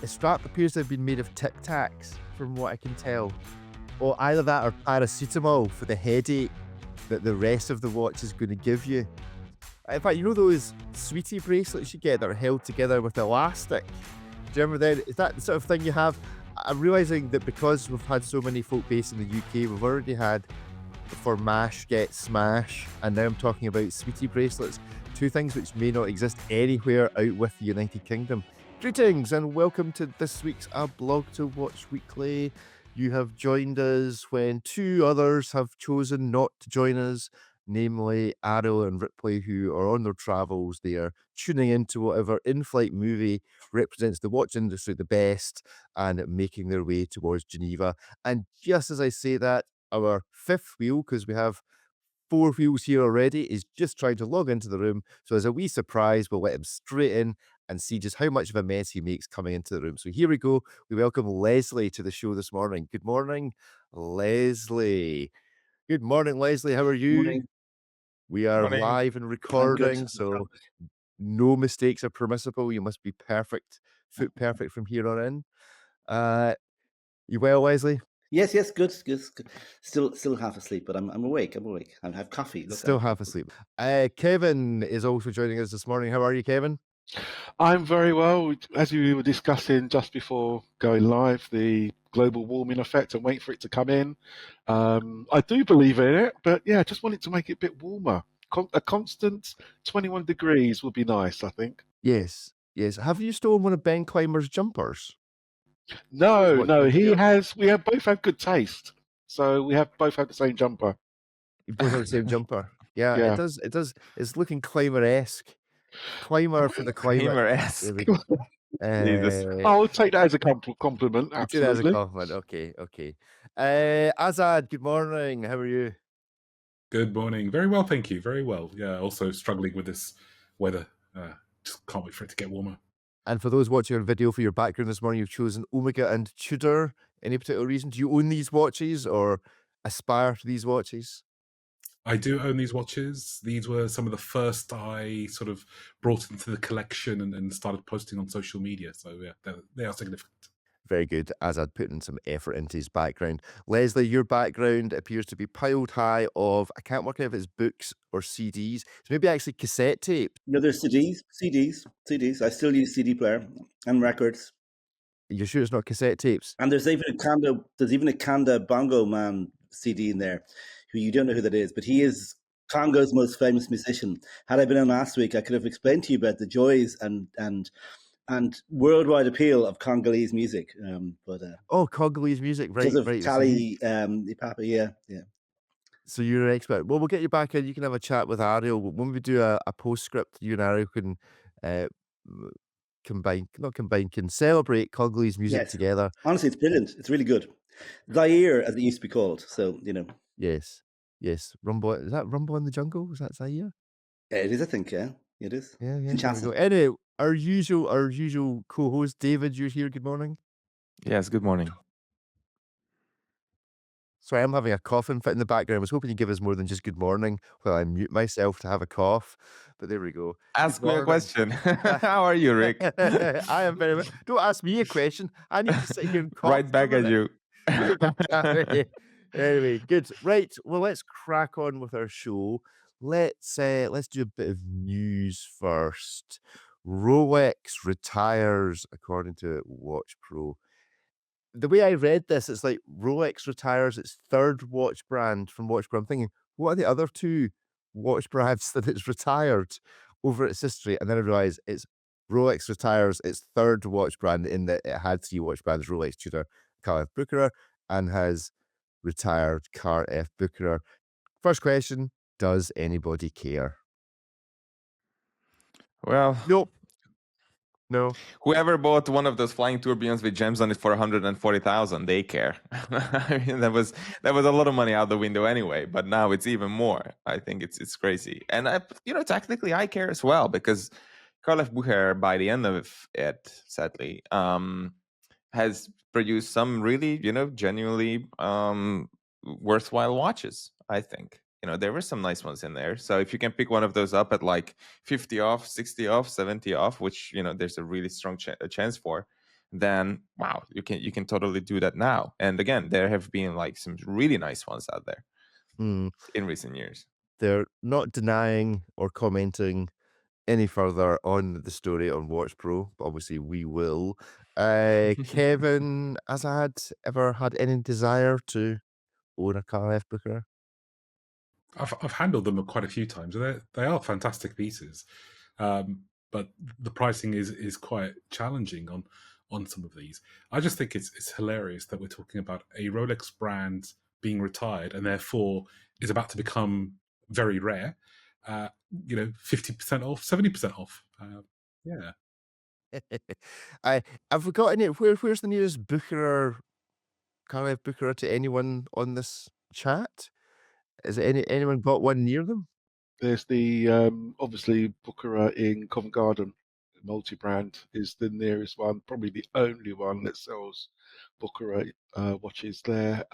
The strap appears to have been made of Tic Tacs, from what I can tell. Or either that or paracetamol for the headache that the rest of the watch is going to give you. In fact, you know those sweetie bracelets you get that are held together with elastic? Do you remember then? Is that the sort of thing you have? I'm realizing that because we've had so many folk based in the UK, we've already had for MASH get smash, and now I'm talking about sweetie bracelets, two things which may not exist anywhere out with the United Kingdom. Greetings and welcome to this week's aBlogtoWatch Weekly. You have joined us when two others have chosen not to join us, namely Ariel and Ripley, who are on their travels. They are tuning into whatever in-flight movie represents the watch industry the best and making their way towards Geneva. And just as I say that, our fifth wheel, because we have 4 wheels here already, is just trying to log into the room. So as a wee surprise, we'll let him straight in and see just how much of a mess he makes coming into the room. So here we go. We welcome Leslie to the show this morning. Good morning, Leslie. Good morning, Leslie. How are you? Morning. We are Morning. live and I'm good. recording, so no mistakes are permissible. You must be perfect, foot perfect from here on in. You well, Leslie? Yes, good. Still half asleep, but I'm awake. I have coffee. Look, Still half asleep. Kevin is also joining us this morning. How are you, Kevin? I'm very well. As we were discussing just before going live, the global warming effect and wait for it to come in. I do believe in it, but yeah, just want it to make it a bit warmer. A constant 21 degrees would be nice, I think. Yes. Have you stolen one of Ben Clymer's jumpers? No. We have both had good taste. So we have both had the same jumper. You both have the same jumper. Yeah, it does. It's looking Clymer-esque. Clymer for the climate. Clymer-esque. I'll take that as a compliment. Absolutely. Take that as a compliment. Okay. Azad, good morning. How are you? Good morning. Very well, thank you. Very well. Yeah, also struggling with this weather. Just can't wait for it to get warmer. And for those watching on video, for your background this morning, you've chosen Omega and Tudor. Any particular reason? Do you own these watches or aspire to these watches? I do own these watches. These were some of the first I sort of brought into the collection and started posting on social media. So yeah, they are significant. Very good, as I'd put in some effort into his background. Leslie, your background appears to be piled high of, I can't work out if it's books or CDs. So maybe actually cassette tapes. No, there's CDs. I still use CD player and records. You're sure it's not cassette tapes? And there's even a Kanda Bongo Man CD in there, who you don't know who that is, but he is Congo's most famous musician. Had I been on last week, I could have explained to you about the joys and worldwide appeal of Congolese music. Congolese music, right? Because of right. Tali Papa, yeah. So you're an expert. Well, we'll get you back in. You can have a chat with Ariel. When we do a postscript, you and Ariel can can celebrate Congolese music together. Honestly, it's brilliant. It's really good. Zaire, as it used to be called. So, you know. Yes. Rumble. Is that Rumble in the Jungle? Is that Zaire? It is, I think, yeah. It is. Yeah. Anyway, our usual co-host, David, you're here. Good morning. Yes, good morning. Sorry, I'm having a coughing fit in the background. I was hoping you'd give us more than just good morning while I mute myself to have a cough. But there we go. Ask me a question. How are you, Rick? I am very well. Don't ask me a question. I need to sit here and cough. Right back at you. Anyway, good. Right. Well, let's crack on with our show. Let's do a bit of news first. Rolex retires, according to Watch Pro. The way I read this, it's like Rolex retires its third watch brand from Watch Pro. I'm thinking, what are the other two watch brands that it's retired over its history? And then I realized it's Rolex retires its third watch brand in that it had 3 watch brands, Rolex, Tudor, Collab, Bucherer, and has retired Car F Bucherer. First question, does anybody care? Well, nope. No. Whoever bought one of those flying tourbillons with gems on it for 140,000, they care. I mean, that was a lot of money out the window anyway. But now it's even more. I think it's crazy, and technically I care as well, because Carl F. Bucherer, by the end of it, sadly, has produced some really genuinely worthwhile watches. I think. There were some nice ones in there. So if you can pick one of those up at like 50 off, 60 off, 70 off, which, there's a really strong chance for, then wow, you can totally do that now. And again, there have been like some really nice ones out there Mm, in recent years. they're not denying or commenting any further on the story on Watch Pro, but obviously we will. Kevin, Azad, ever had any desire to own a KF Bucherer? I've handled them quite a few times. They are fantastic pieces, but the pricing is quite challenging on some of these. I just think it's hilarious that we're talking about a Rolex brand being retired and therefore is about to become very rare. 50% off, 70% off. Yeah. I've forgotten it. Where's the nearest Bucherer, KF Bucherer to anyone on this chat? Is it anyone got one near them? There's the obviously Bucherer in Covent Garden, multi-brand is the nearest one, probably the only one that sells Bucherer watches there.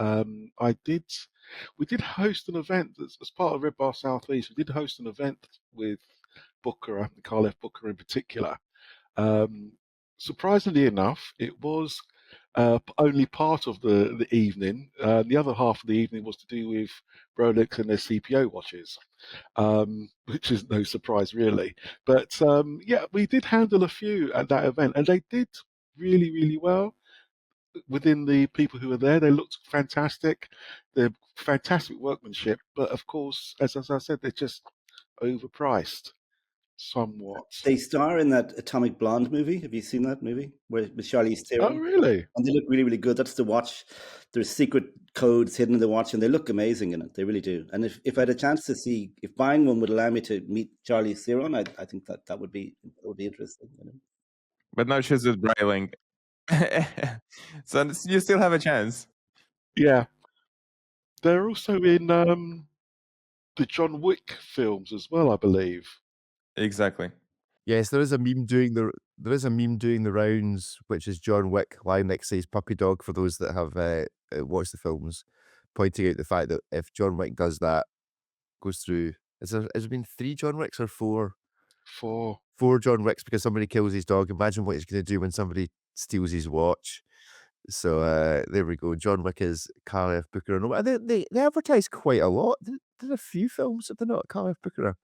We did host an event as part of Red Bar Southeast. We did host an event with Bucherer, Carl F. Bucherer in particular. Surprisingly enough, it was only part of the evening. The other half of the evening was to do with Rolex and their CPO watches, which is no surprise really. But yeah, we did handle a few at that event, and they did really, really well. Within the people who were there, they looked fantastic. They're fantastic workmanship, but of course, as I said, they're just overpriced somewhat. They star in that Atomic Blonde movie. Have you seen that movie with Charlize Oh, Theron? really? And they look really, really good. That's the watch. There's secret codes hidden in the watch, and they look amazing in it. They really do. And if I had a chance to see, if buying one would allow me to meet Charlize Theron, I think that would be interesting. But now she's with Breitling. So you still have a chance. Yeah. They're also in the John Wick films as well, I believe. Exactly. Yes, there is a meme doing the rounds, which is John Wick lying next to his puppy dog. For those that have watched the films, pointing out the fact that if John Wick does that, goes through, has there been 3 John Wicks or 4? 4. 4 John Wicks because somebody kills his dog. Imagine what he's going to do when somebody steals his watch. So there we go. John Wick is Carl F. Bucherer. And they advertise quite a lot. There are a few films that they're not Carl F. Bucherer.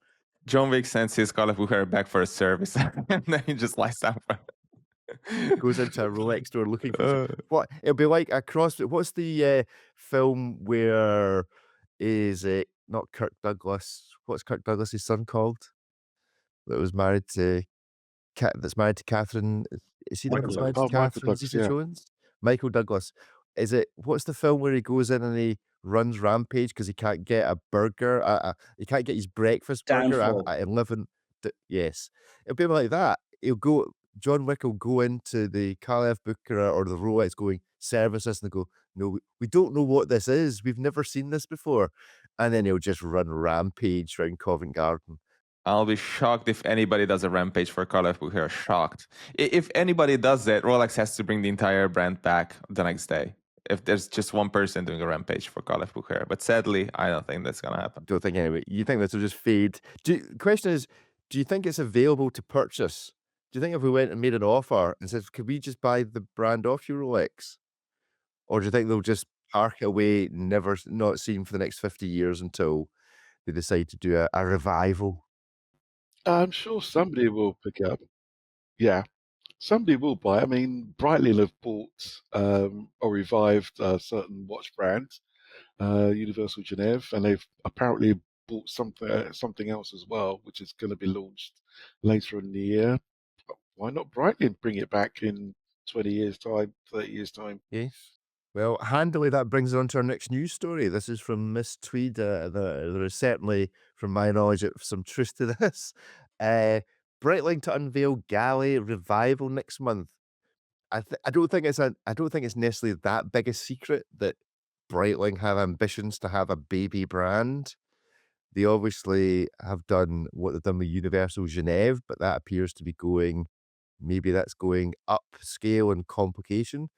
John Wick sends his Call of Bucherer back for a service, and then he just lies down for Goes into a Rolex store looking for what it'll be like a cross. What's the film where is it not Kirk Douglas? What's Kirk Douglas's son called? That was married to that's married to Catherine. Is he the one that's married to Michael Catherine Douglas, yeah. Zeta-Jones? Michael Douglas. Is it? What's the film where he goes in and he runs rampage because he can't get a burger? He can't get his breakfast burger Downfall. at 11. Yes, it'll be like that. John Wick will go into the Caleb Bucherer or the Rolex going, service us, and they go, no, we don't know what this is. We've never seen this before. And then he'll just run rampage around Covent Garden. I'll be shocked if anybody does a rampage for Call of Bucherer. Shocked. If anybody does that, Rolex has to bring the entire brand back the next day. If there's just one person doing a rampage for Call of Bucherer. But sadly, I don't think that's going to happen. Don't think anyway. You think this will just fade? Question is, do you think it's available to purchase? Do you think if we went and made an offer and said, could we just buy the brand off your Rolex? Or do you think they'll just park it away, not seen for the next 50 years until they decide to do a revival? I'm sure somebody will pick it up. Yeah, somebody will buy. I mean, Breitling have bought or revived a certain watch brand, Universal Genève, and they've apparently bought something else as well, which is going to be launched later in the year. Why not Breitling bring it back in 20 years' time, 30 years' time? Yes. Well, handily, that brings us on to our next news story. This is from Miss Tweed. There is certainly, from my knowledge, some truth to this. Breitling to unveil Gallet revival next month. I don't think it's necessarily that big a secret that Breitling have ambitions to have a baby brand. They obviously have done what they've done with Universal Genève, but that appears to be maybe that's going upscale and complication.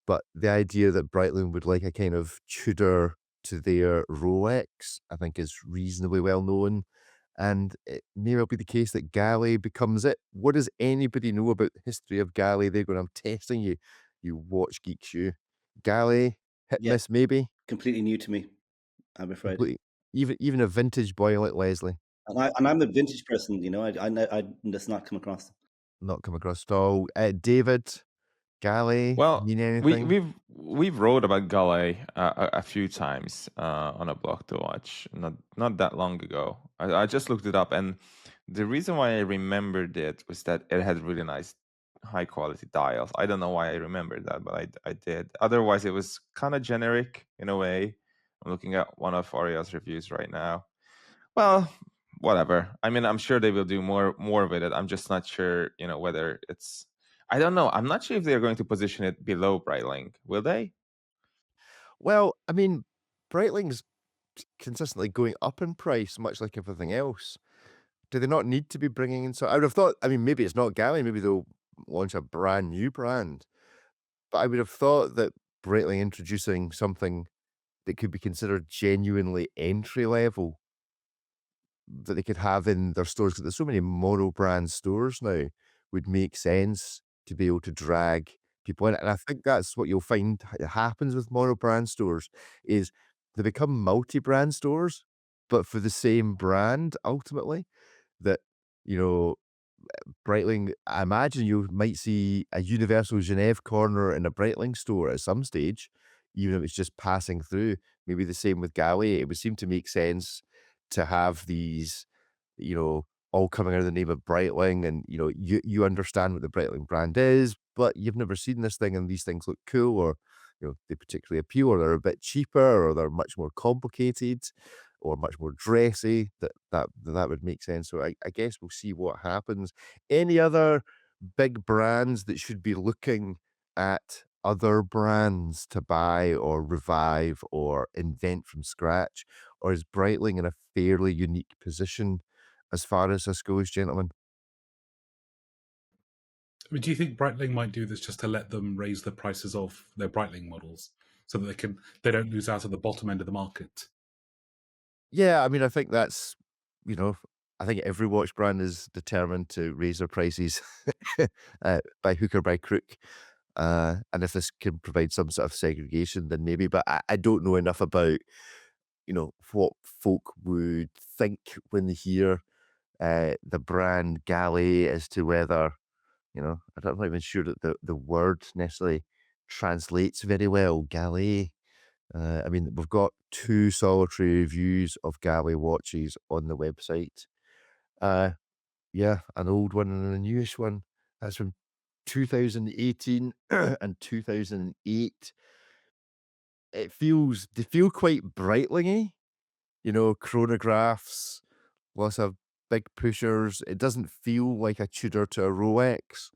But the idea that Breitling would like a kind of Tudor to their Rolex, I think is reasonably well known. and it may well be the case that Gallet becomes it. What does anybody know about the history of Gallet? They're going, I'm testing you, you watch geeks, you. Gallet, hit Yeah, miss, maybe. completely new to me, I'm afraid. Complete, even a vintage boy like Leslie, And I'm a vintage person, you know. I just not come across. not come across at all. David, Gallet, Well, mean we anything? we've wrote about Gallet a few times on a blog to watch, not that long ago. I just looked it up, and the reason why I remembered it was that it had really nice, high quality dials. I don't know why I remembered that, but I did. Otherwise, it was kind of generic in a way. I'm looking at one of Ariel's reviews right now. Well, whatever. I mean, I'm sure they will do more with it. I'm just not sure, whether it's. I don't know. I'm not sure if they're going to position it below Breitling. Will they? Well, I mean, Breitling's consistently going up in price, much like everything else. Do they not need to be bringing in? So I would have thought. I mean, maybe it's not Gallet. Maybe they'll launch a brand new brand. But I would have thought that Breitling introducing something that could be considered genuinely entry level that they could have in their stores, because there's so many mono brand stores now, would make sense to be able to drag people in. And I think that's what you'll find happens with mono brand stores is they become multi-brand stores, but for the same brand ultimately. That, you know, Breitling, I imagine you might see a Universal Genève corner in a Breitling store at some stage, even if it's just passing through. Maybe the same with Gallet. It would seem to make sense to have these, all coming under the name of Breitling, and you understand what the Breitling brand is, but you've never seen this thing, and these things look cool, or they particularly appeal, or they're a bit cheaper, or they're much more complicated, or much more dressy. That would make sense. So I guess we'll see what happens. Any other big brands that should be looking at other brands to buy or revive or invent from scratch? Or is Breitling in a fairly unique position as far as this goes, gentlemen? I mean, do you think Breitling might do this just to let them raise the prices of their Breitling models so that they don't lose out at the bottom end of the market? Yeah, I mean, I think that's, I think every watch brand is determined to raise their prices by hook or by crook. And if this can provide some sort of segregation, then maybe. But I don't know enough about, what folk would think when they hear the brand Gallet as to whether, I'm not even sure that the word necessarily translates very well, Gallet. I mean, we've got 2 solitary reviews of Gallet watches on the website. Yeah, an old one and a newish one. That's from 2018 and 2008. They feel quite Breitling-y, chronographs, lots of big pushers. It doesn't feel like a Tudor to a Rolex,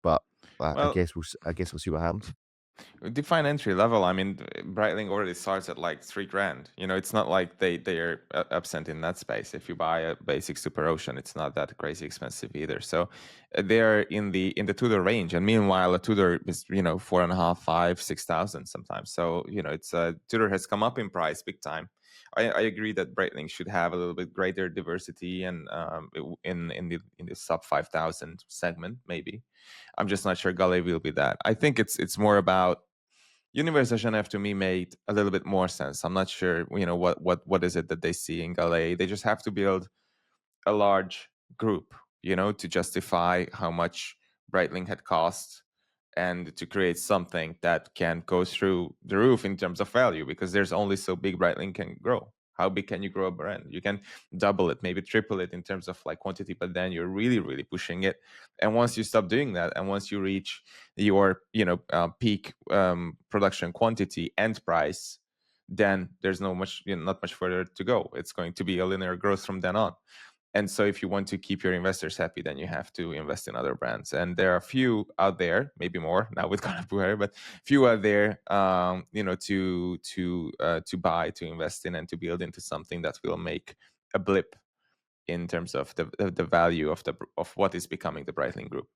but I Well, guess I guess we'll see what happens. define entry level. I mean, Breitling already starts at like $3,000. It's not like they are absent in that space. If you buy a basic Super Ocean, it's not that crazy expensive either. So they're in the Tudor range, and meanwhile, a Tudor is 4.5, 5, 6,000 sometimes. So it's Tudor has come up in price big time. I agree that Breitling should have a little bit greater diversity and in the sub 5,000 segment maybe. I'm just not sure Gallet will be that. I think it's more about Universal Genève. To me, made a little bit more sense. I'm not sure, what is it that they see in Gallet. They just have to build a large group, to justify how much Breitling had cost and to create something that can go through the roof in terms of value, because there's only so big Breitling can grow. How big can you grow a brand? You can double it, maybe triple it in terms of like quantity, but then you're really, really pushing it. And once you stop doing that, and once you reach your, peak production quantity and price, then there's not much further to go. It's going to be a linear growth from then on. And so if you want to keep your investors happy, then you have to invest in other brands. And there are a few out there, maybe more now with Bucherer, but few out there, to buy, to invest in, and to build into something that will make a blip in terms of the value of what is becoming the Breitling Group.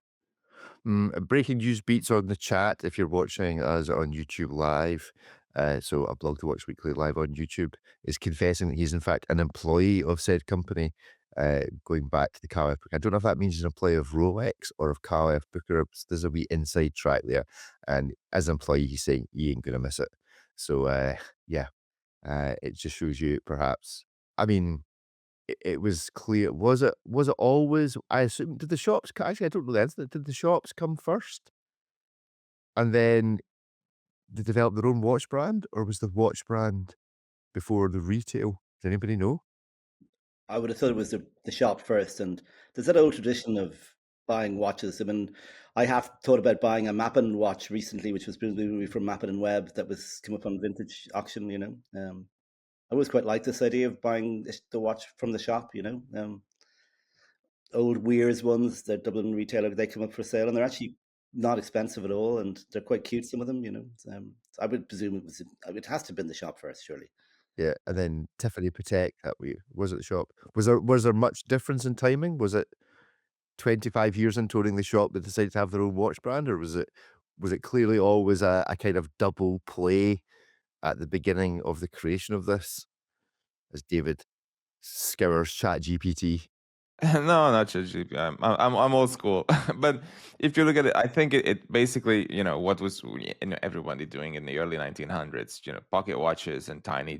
Breaking news beats on the chat if you're watching us on YouTube Live. So a blog to watch weekly live on YouTube is confessing that he's in fact an employee of said company going back to the Collab book. I don't know if that means in a play of Rolex or if Collab Bucherer. There's a wee inside track there, and as an employee, he's saying you ain't gonna miss it. So yeah, it just shows you perhaps. I mean, it was clear. Was it always? I assume did the shops actually? I don't know the answer. Did the shops come first, and then they developed their own watch brand, or was the watch brand before the retail? Does anybody know? I would have thought it was the shop first, and there's that old tradition of buying watches. I mean, I have thought about buying a Mappin watch recently, which was presumably from Mappin and Webb, that was come up on vintage auction. I always quite like this idea of buying the watch from the shop. Old Weir's ones, they're Dublin retailer, they come up for sale, and they're actually not expensive at all, and they're quite cute. Some of them. I would presume it has to have been the shop first, surely. Yeah, and then Tiffany Patek that way was at the shop. Was there much difference in timing? Was it 25 years into owning the shop that decided to have their own watch brand, or was it clearly always a kind of double play at the beginning of the creation of this? As David scours ChatGPT. No, not ChatGPT. I'm old school. But if you look at it, I think it basically, what was everybody doing in the early 1900s, pocket watches and tiny,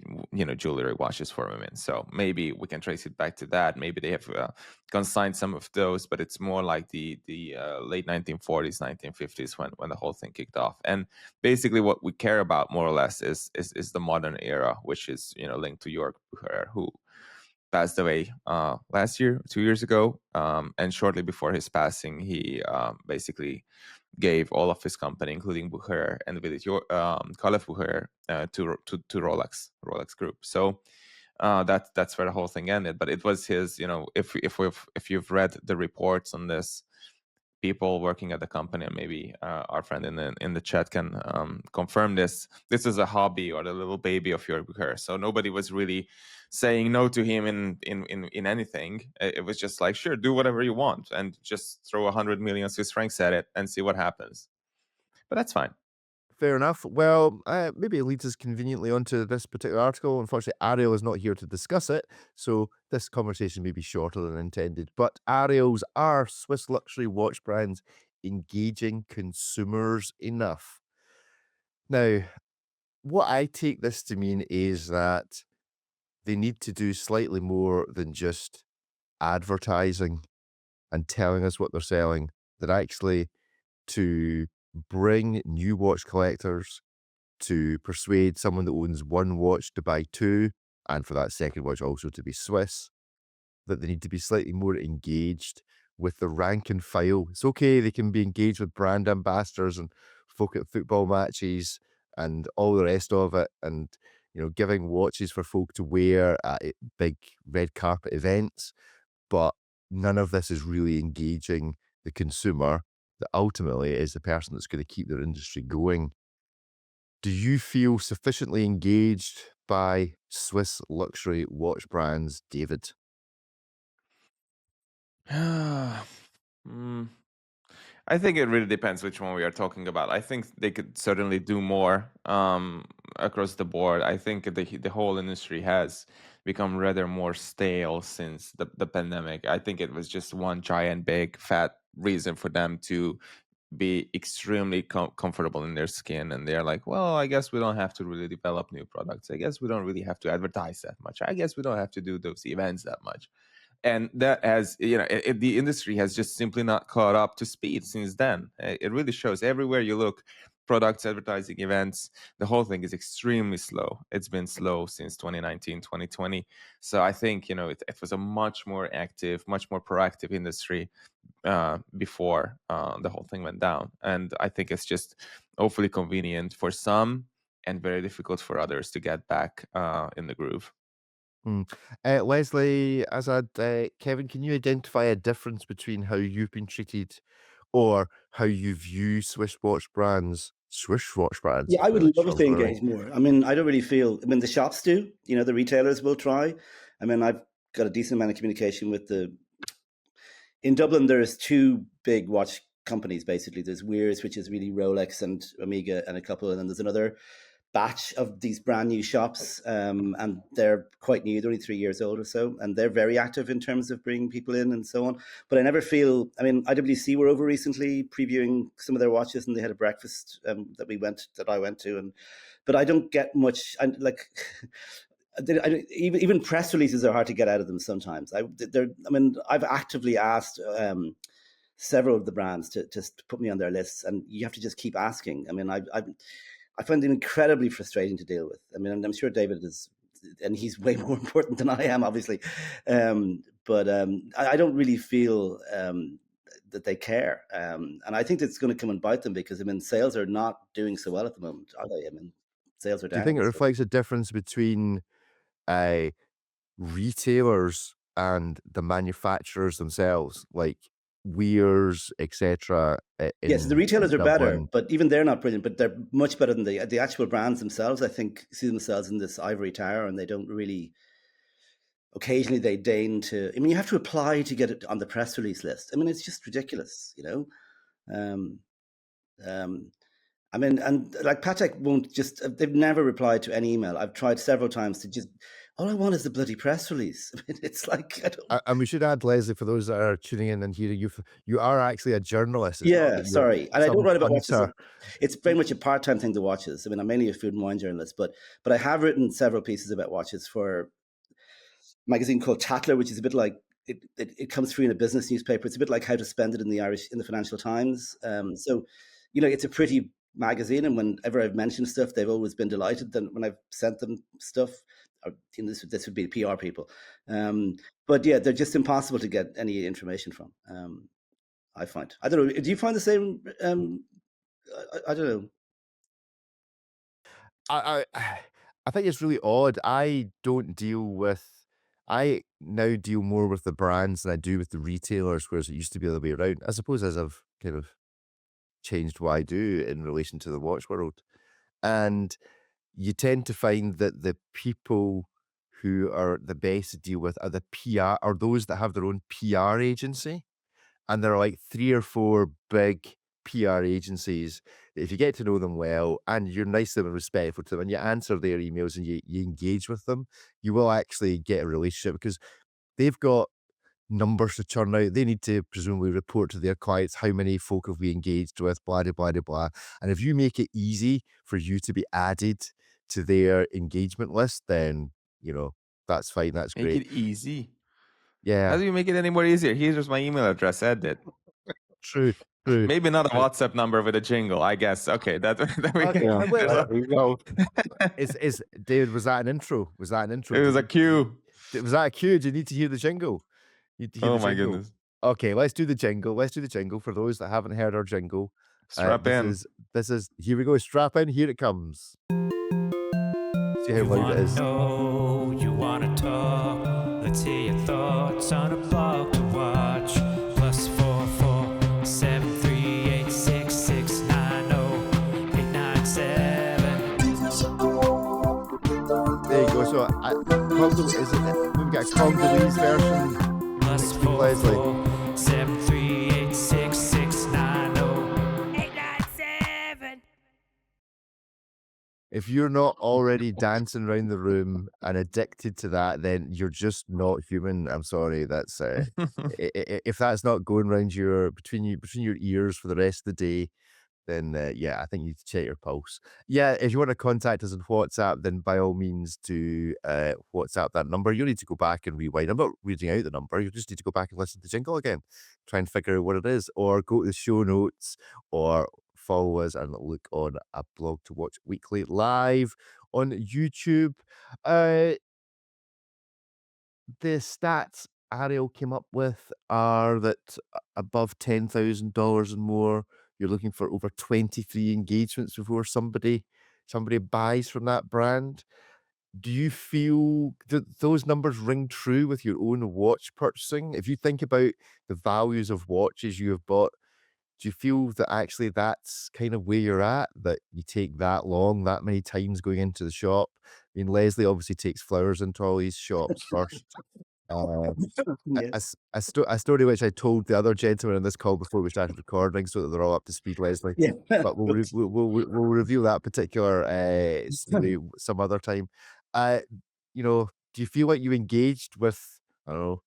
jewelry watches for women. So maybe we can trace it back to that. Maybe they have consigned some of those, but it's more like the late 1940s, 1950s when the whole thing kicked off. And basically, what we care about more or less is the modern era, which is linked to York Bucherer, who passed away last year, 2 years ago, and shortly before his passing, he basically gave all of his company, including Bucherer and with it, Collab Bucherer, to Rolex Group. So that's where the whole thing ended. But it was his, if you've read the reports on this, people working at the company, and maybe our friend in the chat can confirm this. This is a hobby or the little baby of Jörg Bucherer. So nobody was really saying no to him in anything. It was just like, sure, do whatever you want and just throw 100 million Swiss francs at it and see what happens. But that's fine. Fair enough. Well, maybe it leads us conveniently onto this particular article. Unfortunately, Ariel is not here to discuss it, so this conversation may be shorter than intended. But Ariel's are Swiss luxury watch brands engaging consumers enough? Now, what I take this to mean is that they need to do slightly more than just advertising and telling us what they're selling, that actually to bring new watch collectors, to persuade someone that owns one watch to buy two, and for that second watch also to be Swiss, that they need to be slightly more engaged with the rank and file. It's okay, they can be engaged with brand ambassadors and folk at football matches and all the rest of it, and giving watches for folk to wear at big red carpet events, but none of this is really engaging the consumer that ultimately is the person that's going to keep their industry going. Do you feel sufficiently engaged by Swiss luxury watch brands, David? I think it really depends which one we are talking about. I think they could certainly do more across the board. I think the whole industry has become rather more stale since the pandemic. I think it was just one giant, big, fat reason for them to be extremely comfortable in their skin, and they're like, well, I guess we don't have to really develop new products. I guess we don't really have to advertise that much. I guess we don't have to do those events that much. And that has, the industry has just simply not caught up to speed since then. It really shows everywhere you look, products, advertising, events, the whole thing is extremely slow. It's been slow since 2019, 2020. So I think, it was a much more active, much more proactive industry before the whole thing went down. And I think it's just awfully convenient for some and very difficult for others to get back in the groove. Leslie, Azad, Kevin, can you identify a difference between how you've been treated or how you view Swiss watch brands? Yeah, I would love if they engage more. I mean, I don't really feel, the shops do, the retailers will try. I mean, I've got a decent amount of communication with in Dublin, there's two big watch companies, basically. There's Weir's, which is really Rolex and Omega and a couple, and then there's another batch of these brand new shops, and they're quite new. They're only 3 years old or so, and they're very active in terms of bringing people in and so on. But I never feel. I mean, IWC were over recently previewing some of their watches, and they had a breakfast that I went to, but I don't get much. Even press releases are hard to get out of them sometimes. I've actively asked several of the brands to just put me on their lists, and you have to just keep asking. I mean, I find it incredibly frustrating to deal with. I mean, I'm sure David is, and he's way more important than I am, obviously. But I don't really feel that they care. And I think it's going to come and bite them because, I mean, sales are not doing so well at the moment, are they? I mean, sales are down. Do you think it reflects a difference between retailers and the manufacturers themselves, like Weir's, etc.? Yes, the retailers are better, but even they're not brilliant. But they're much better than the actual brands themselves. I think see themselves in this ivory tower, and they don't really. Occasionally, they deign to. I mean, you have to apply to get it on the press release list. I mean, it's just ridiculous, you know. I mean, and like Patek won't just. They've never replied to any email. I've tried several times to just. All I want is the bloody press release. I mean, it's like I don't. And we should add, Leslie, for those that are tuning in and hearing you are actually a journalist. Yeah, sorry, and I don't write about watches. It's very much a part-time thing to watches. I mean, I'm mainly a food and wine journalist, but I have written several pieces about watches for a magazine called Tatler, which is a bit like it comes through in a business newspaper. It's a bit like How to Spend It in the Financial Times. So, you know, it's a pretty magazine, and whenever I've mentioned stuff, they've always been delighted. Then when I've sent them stuff, you know, this would be PR people, but yeah, they're just impossible to get any information from. I find. I don't know. Do you find the same? I don't know. I think it's really odd. I now deal more with the brands than I do with the retailers, whereas it used to be the other way around. I suppose as I've kind of changed what I do in relation to the watch world. And you tend to find that the people who are the best to deal with are the PR, or those that have their own PR agency. And there are like 3 or 4 big PR agencies that if you get to know them well and you're nice to them and respectful to them and you answer their emails and you engage with them, you will actually get a relationship because they've got numbers to churn out. They need to presumably report to their clients how many folk have we engaged with, blah, blah, blah, blah. And if you make it easy for you to be added to their engagement list, then, you know, that's fine. That's great. Make it easy. Yeah. How do you make it any more easier? Here's just my email address. Add it. True. Maybe not a WhatsApp number with a jingle, I guess. Okay, that we go. Is David? Was that an intro? It was a cue. Was that a cue? Do you need to hear the jingle? Oh my goodness. Okay, let's do the jingle. Let's do the jingle for those that haven't heard our jingle. Strap in. This is here we go. Strap in. Here it comes. See how loud it is. You wanna talk? Let's hear your thoughts on a blog to watch. +44 738 6690 897. There you go. So we've got a Congolese version. +44 738 6690 897. If you're not already dancing around the room and addicted to that, then you're just not human. I'm sorry. That's if that's not going around between your ears for the rest of the day, then yeah, I think you need to check your pulse. Yeah, if you want to contact us on WhatsApp, then by all means do WhatsApp that number. You need to go back and rewind. I'm not reading out the number. You just need to go back and listen to the jingle again, try and figure out what it is, or go to the show notes, or follow us and look on a blog to watch weekly live on YouTube. The stats Ariel came up with are that above $10,000 and more, you're looking for over 23 engagements before somebody buys from that brand. Do you feel that those numbers ring true with your own watch purchasing? If you think about the values of watches you have bought, do you feel that actually that's kind of where you're at, that you take that many times going into the shop? I mean, Leslie obviously takes flowers into all these shops first. Yes. A story which I told the other gentleman in this call before we started recording, so that they're all up to speed, Leslie. Yeah. But we'll reveal that particular story some other time. Do you feel like you engaged with, I don't know,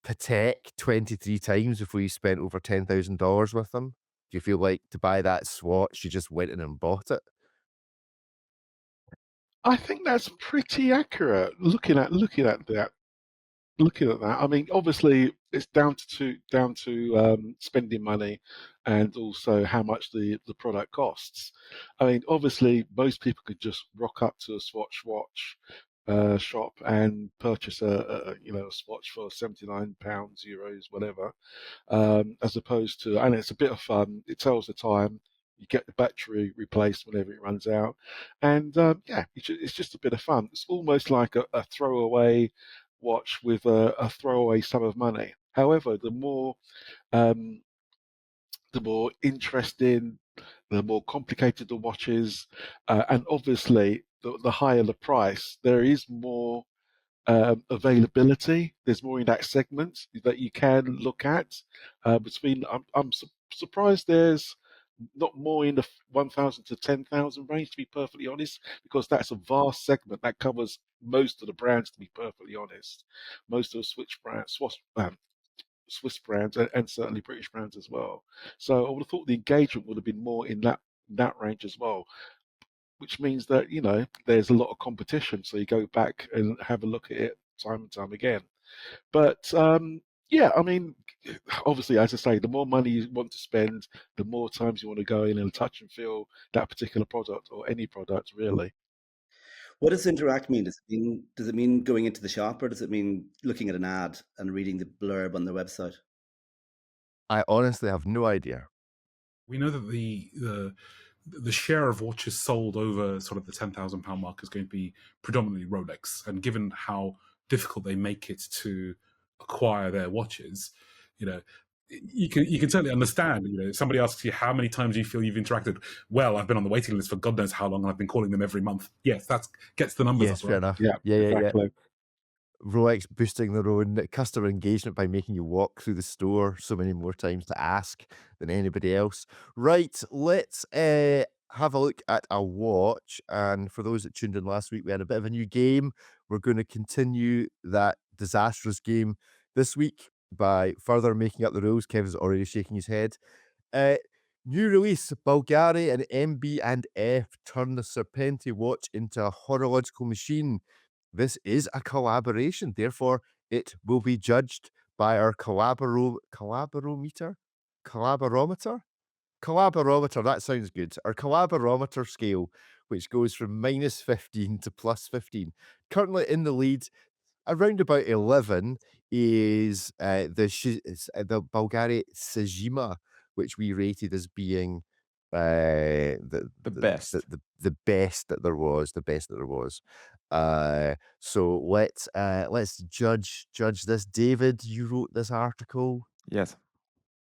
Patek 23 times before you spent over $10,000 with them? Do you feel like to buy that swatch, you just went in and bought it? I think that's pretty accurate. Looking at that, I mean, obviously, it's down to spending money, and also how much the product costs. I mean, obviously, most people could just rock up to a Swatch watch shop and purchase a Swatch for £79, euros, whatever. As opposed to, and it's a bit of fun. It tells the time. You get the battery replaced whenever it runs out, and it's just a bit of fun. It's almost like a throwaway watch with a throwaway sum of money. However, the more interesting, the more complicated the watch is, and obviously the higher the price, there is more availability. There's more in that segment that you can look at. I'm surprised there's not more in the 1,000 to 10,000 range, to be perfectly honest, because that's a vast segment that covers most of the brands. To be perfectly honest, most of the Swiss brands, and certainly British brands as well. So I would have thought the engagement would have been more in that range as well, which means that there's a lot of competition. So you go back and have a look at it time and time again. But I mean, obviously, as I say, the more money you want to spend, the more times you want to go in and touch and feel that particular product, or any product, really. What does interact mean? Does it mean going into the shop, or does it mean looking at an ad and reading the blurb on the website? I honestly have no idea. We know that the share of watches sold over sort of the £10,000 mark is going to be predominantly Rolex, and given how difficult they make it to acquire their watches, you can certainly understand. If somebody asks you how many times you feel you've interacted, well, I've been on the waiting list for God knows how long, and I've been calling them every month. Yes, that gets the numbers Yes, up. fair Right? enough. Yeah, exactly. Rolex boosting their own customer engagement by making you walk through the store so many more times to ask than anybody else. Right, let's have a look at a watch. And for those that tuned in last week, we had a bit of a new game. We're going to continue that disastrous game this week by further making up the rules. Kevin's already shaking his head. New release, Bulgari and MB&F turn the Serpenti watch into a horological machine. This is a collaboration, therefore it will be judged by our collabarometer. That sounds good. Our collabarometer scale, which goes from -15 to +15. Currently in the lead, around about 11, is the Bulgari Sajima, which we rated as being the best. the best that there was. So let's judge this. David, you wrote this article. Yes.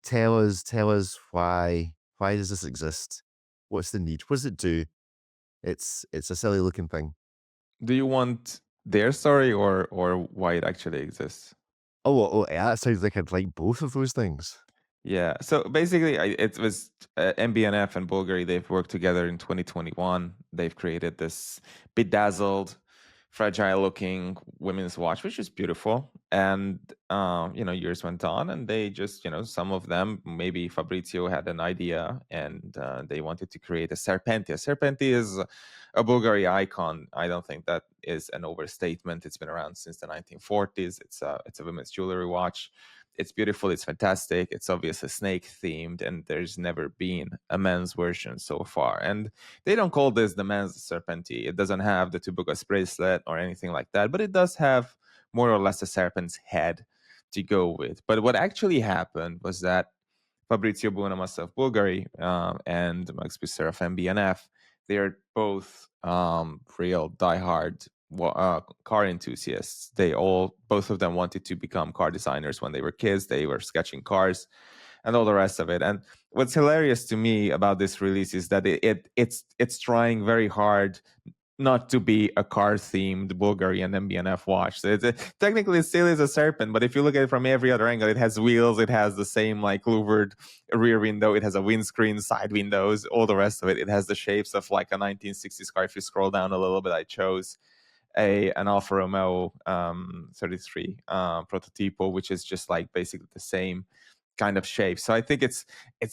Tell us why does this exist? What's the need? What does it do? It's a silly looking thing. Do you want their story or why it actually exists? Oh, that sounds like I'd like both of those things. Yeah. So basically, it was MB&F and Bulgari. They've worked together in 2021. They've created this bedazzled, fragile-looking women's watch, which is beautiful. And years went on, and they just, some of them, maybe Fabrizio had an idea, and they wanted to create a Serpenti. A Serpenti is a Bulgari icon. I don't think that is an overstatement. It's been around since the 1940s. It's a women's jewelry watch. It's beautiful. It's fantastic. It's obviously snake themed, and there's never been a men's version so far. And they don't call this the men's Serpenti. It doesn't have the tuberous bracelet or anything like that, but it does have more or less a serpent's head to go with. But what actually happened was that Fabrizio Buonamassa of Bulgari and Max Bucherer of MB&F, they're both real diehard car enthusiasts. Both of them wanted to become car designers when they were kids. They were sketching cars and all the rest of it. And what's hilarious to me about this release is that it's trying very hard not to be a car-themed Bulgari and MB&F watch. So technically, it still is a serpent, but if you look at it from every other angle, it has wheels, it has the same like louvered rear window, it has a windscreen, side windows, all the rest of it. It has the shapes of like a 1960s car. If you scroll down a little bit, I chose an Alfa Romeo 33 Prototipo, which is just like basically the same kind of shape. So I think it's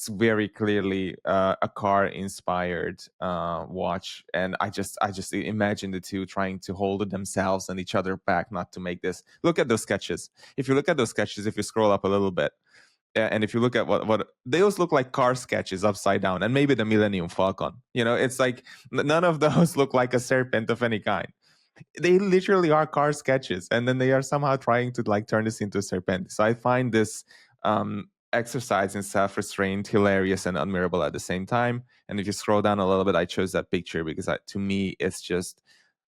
very clearly a car inspired watch, and I just imagine the two trying to hold themselves and each other back not to make this. Look at those sketches. If you look at those sketches, if you scroll up a little bit, and if you look at what those look like car sketches upside down, and maybe the Millennium Falcon, it's like none of those look like a serpent of any kind. They literally are car sketches, and then they are somehow trying to like turn this into a serpent. So I find this exercise in self-restraint hilarious and admirable at the same time. And if you scroll down a little bit, I chose that picture because to me it's just,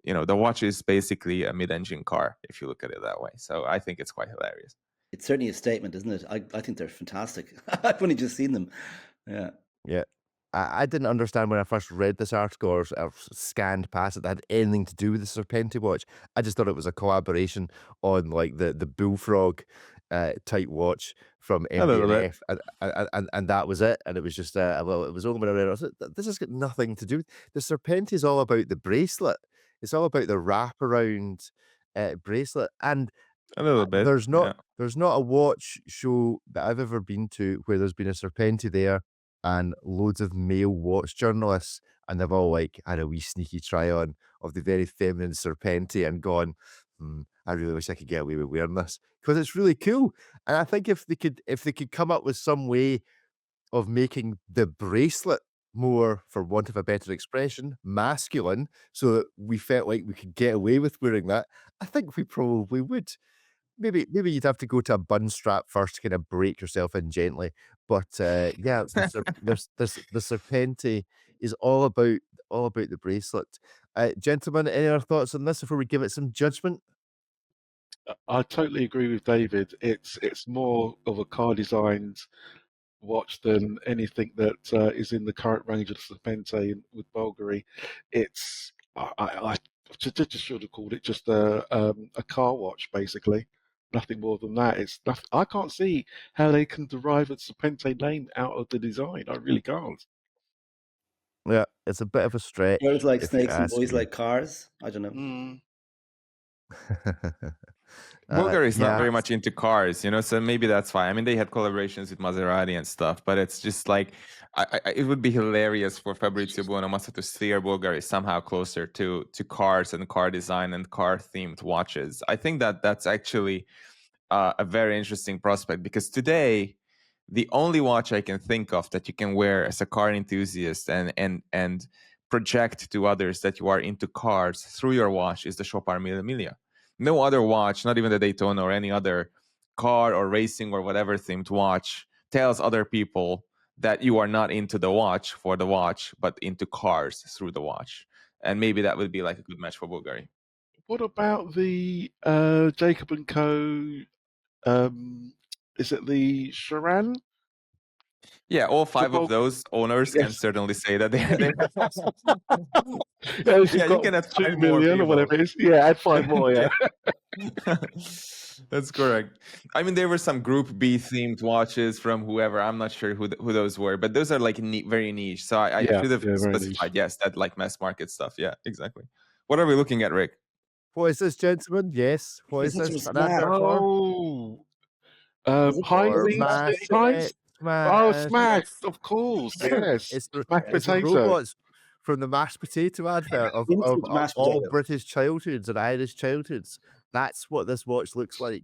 the watch is basically a mid-engine car if you look at it that way. So I think it's quite hilarious. It's certainly a statement, isn't it? I think they're fantastic. I've only just seen them. Yeah. I didn't understand when I first read this article or scanned past it that had anything to do with the Serpenti watch. I just thought it was a collaboration on like the bullfrog type watch from MB&F, and that was it. And it was just it was only when I read it, I was like, this has got nothing to do. The Serpenti is all about the bracelet. It's all about the wraparound bracelet, and a little bit. There's not a watch show that I've ever been to where there's been a Serpenti there and loads of male watch journalists, and they've all like had a wee sneaky try on of the very feminine Serpenti and gone, I really wish I could get away with wearing this because it's really cool. And I think if they could come up with some way of making the bracelet more, for want of a better expression, masculine, so that we felt like we could get away with wearing that, I think we probably would. Maybe you'd have to go to a bun strap first to kind of break yourself in gently. But yeah, the Serpenti is all about the bracelet. Gentlemen, any other thoughts on this before we give it some judgment? I totally agree with David. It's more of a car designed watch than anything that is in the current range of Serpenti with Bulgari. It's I just should have called it just a car watch, basically. Nothing more than that. It's nothing. I can't see how they can derive a Serpenti name out of the design. I really can't. Yeah, it's a bit of a stretch. Girls like snakes and boys like cars. I don't know. Bulgari is not very much into cars, so maybe that's why. I mean, they had collaborations with Maserati and stuff, but it's just like, it would be hilarious for Fabrizio Buonamassa to steer Bulgari somehow closer to cars and car design and car-themed watches. I think that's actually a very interesting prospect, because today, the only watch I can think of that you can wear as a car enthusiast and project to others that you are into cars through your watch is the Chopard Mille Miglia. No other watch, not even the Daytona or any other car or racing or whatever themed watch, tells other people that you are not into the watch for the watch, but into cars through the watch. And maybe that would be like a good match for Bulgari. What about the Jacob & Co. Is it the Charan? Yeah, all five of those owners can certainly say that they're yeah, you can add 2 million or whatever it is. Yeah, add 5 more, yeah. That's correct. I mean, there were some Group B themed watches from whoever. I'm not sure who those were, but those are like very niche. So I should have specified, yes, that like mass market stuff. Yeah, exactly. What are we looking at, Rick? What is this, gentlemen? Yes. What is this? Smash, of course, yes. It's mashed potato. Robots from the mashed potato advert of all British childhoods and Irish childhoods. That's what this watch looks like.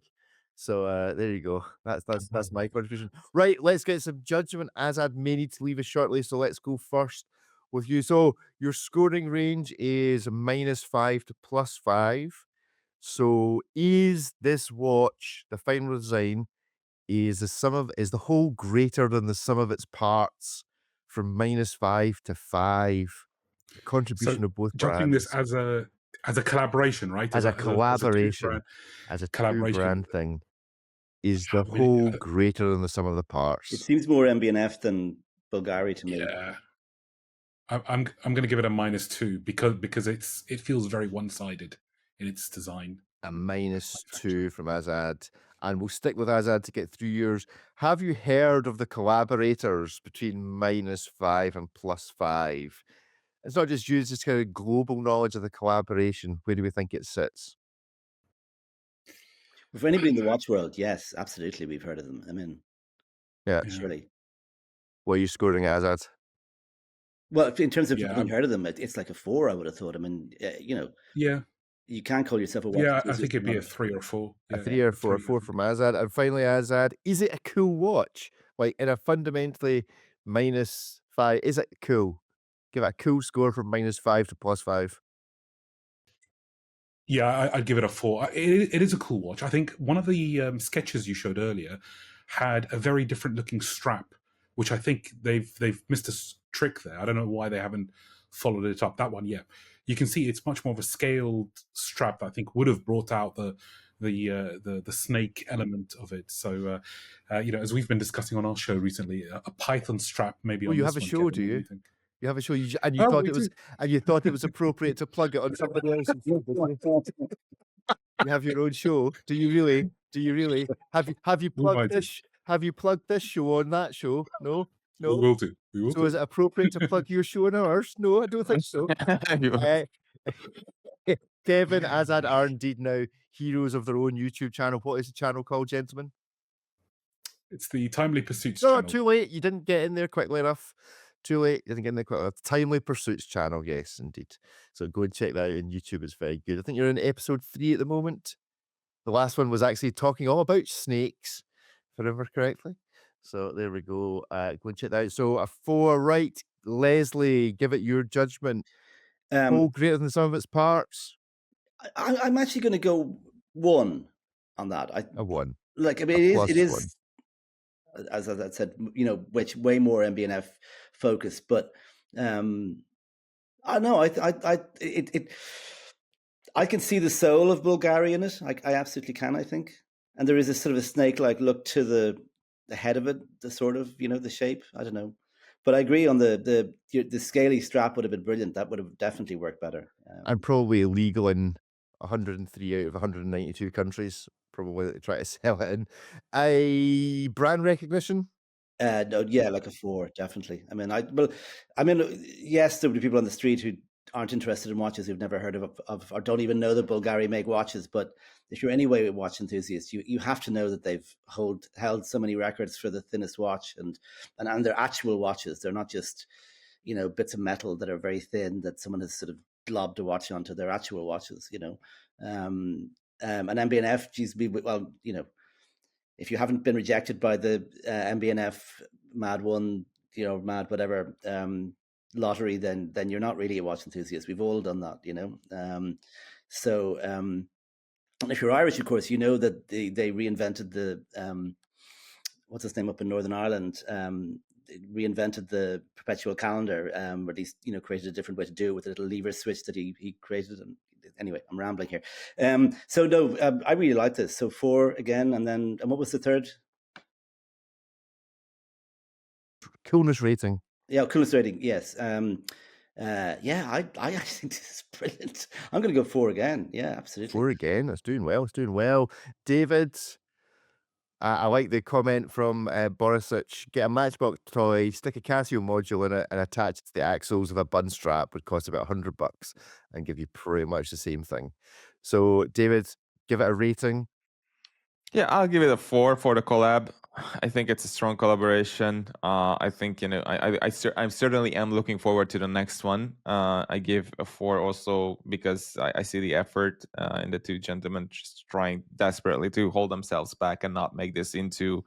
So there you go. That's my contribution. Right, let's get some judgment. Azad may need to leave us shortly, so let's go first with you. So your scoring range is -5 to +5. So is this watch, the final design, is the whole greater than the sum of its parts from -5 to 5? The contribution of both jumping brands. this as a collaboration, right? As a collaboration, as a two-brand thing. Is the whole greater than the sum of the parts? It seems more MB&F than Bulgari to me. Yeah. I'm going to give it a -2 because it feels very one-sided in its design. A -2 from Azad. And we'll stick with Azad to get through yours. Have you heard of the collaborators between -5 and +5? It's not just you, it's just kind of global knowledge of the collaboration. Where do we think it sits? For anybody in the watch world, yes, absolutely, we've heard of them. I mean, Yeah. surely. What are you scoring, Azad? Well, in terms of Yeah, having heard of them, it's like a 4, I would have thought. I mean, Yeah, you can't call yourself a watch yeah. I enthusiast think it'd be and a not- 3 or 4. A Yeah, 3 or 4, 4 I think. from Azad. And finally, Azad, is it a cool watch? Like in a fundamentally -5, is it cool? Give it a cool score from -5 to +5. Yeah, I'd give it a 4. It is a cool watch. I think one of the sketches you showed earlier had a very different looking strap, which I think they've missed a trick there. I don't know why they haven't followed it up. That one, yeah, you can see it's much more of a scaled strap that I think would have brought out the snake element of it. So, as we've been discussing on our show recently, a Python strap maybe. Oh, on you this have a one, show, Kevin, do what you? you think? You have a show, and Oh, we do. you thought it was appropriate to plug it on somebody else's show, did you? You have your own show. Do you really? Do you really? Have you We plugged might do. this? Have you plugged this show on that show? No, We no. will do. We will So do. is it appropriate to plug your show on ours? No, I don't think so. Kevin, Azad are indeed now heroes of their own YouTube channel. What is the channel called, gentlemen? It's the Timely Pursuits No, channel. too late. You didn't get in there quickly enough. Too late. You didn't get in there quickly enough. Timely Pursuits channel, yes, indeed. So go and check that out on YouTube. It's very good. I think you're in episode 3 at the moment. The last one was actually talking all about snakes, if I remember correctly. So there we go. Go and check that out. So a 4, right? Leslie, give it your judgment. Whole greater than the sum of its parts. I'm actually going to go 1 on that. A 1. Like, I mean, it is, as I said, which way more MB&F focus, but I know I can see the soul of Bulgari in it. I absolutely can. I think, and there is a sort of a snake-like look to the head of it, the sort of the shape. I don't know, but I agree on the scaly strap would have been brilliant. That would have definitely worked better. And probably illegal in 103 out of 192 countries. Probably that they try to sell it in. A brand recognition. No, yeah, like a 4, definitely. I mean, yes, there will be people on the street who aren't interested in watches, who've never heard of or don't even know that Bulgari make watches. But if you're anyway a watch enthusiast, you have to know that they've held so many records for the thinnest watch, and they're actual watches. They're not just bits of metal that are very thin that someone has sort of globbed a watch onto. They're actual watches, and MB&F, geez, well, if you haven't been rejected by the MB&F Mad One, Mad whatever lottery, then you're not really a watch enthusiast. We've all done that, and if you're Irish, of course, you know that they reinvented the what's his name up in Northern Ireland. Reinvented the perpetual calendar, or at least created a different way to do it with a little lever switch that he created. And anyway, I'm rambling here. So no, I really like this. So 4 again, and what was the third? Coolness rating. Yeah, coolness rating. Yes. Yeah, I think this is brilliant. I'm going to go 4 again. Yeah, absolutely. 4 again. It's doing well. It's doing well. David, I like the comment from Borisic. Get a Matchbox toy, stick a Casio module in it, and attach it to the axles of a bun strap. Would cost about $100 and give you pretty much the same thing. So, David, give it a rating. Yeah, I'll give it a 4 for the collab. I think it's a strong collaboration. I think I certainly am looking forward to the next one. I give a 4 also because I see the effort in the two gentlemen just trying desperately to hold themselves back and not make this into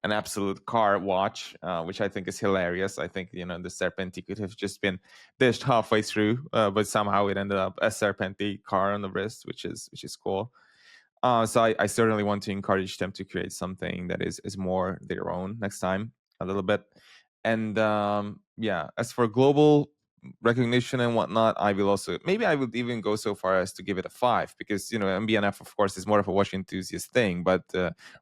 an absolute car watch, which I think is hilarious. I think the Serpenti could have just been dished halfway through, but somehow it ended up a Serpenti car on the wrist, which is cool. So I certainly want to encourage them to create something that is more their own next time a little bit. And yeah, as for global recognition and whatnot, I would even go so far as to give it a 5, because MB&F, of course, is more of a watch enthusiast thing, but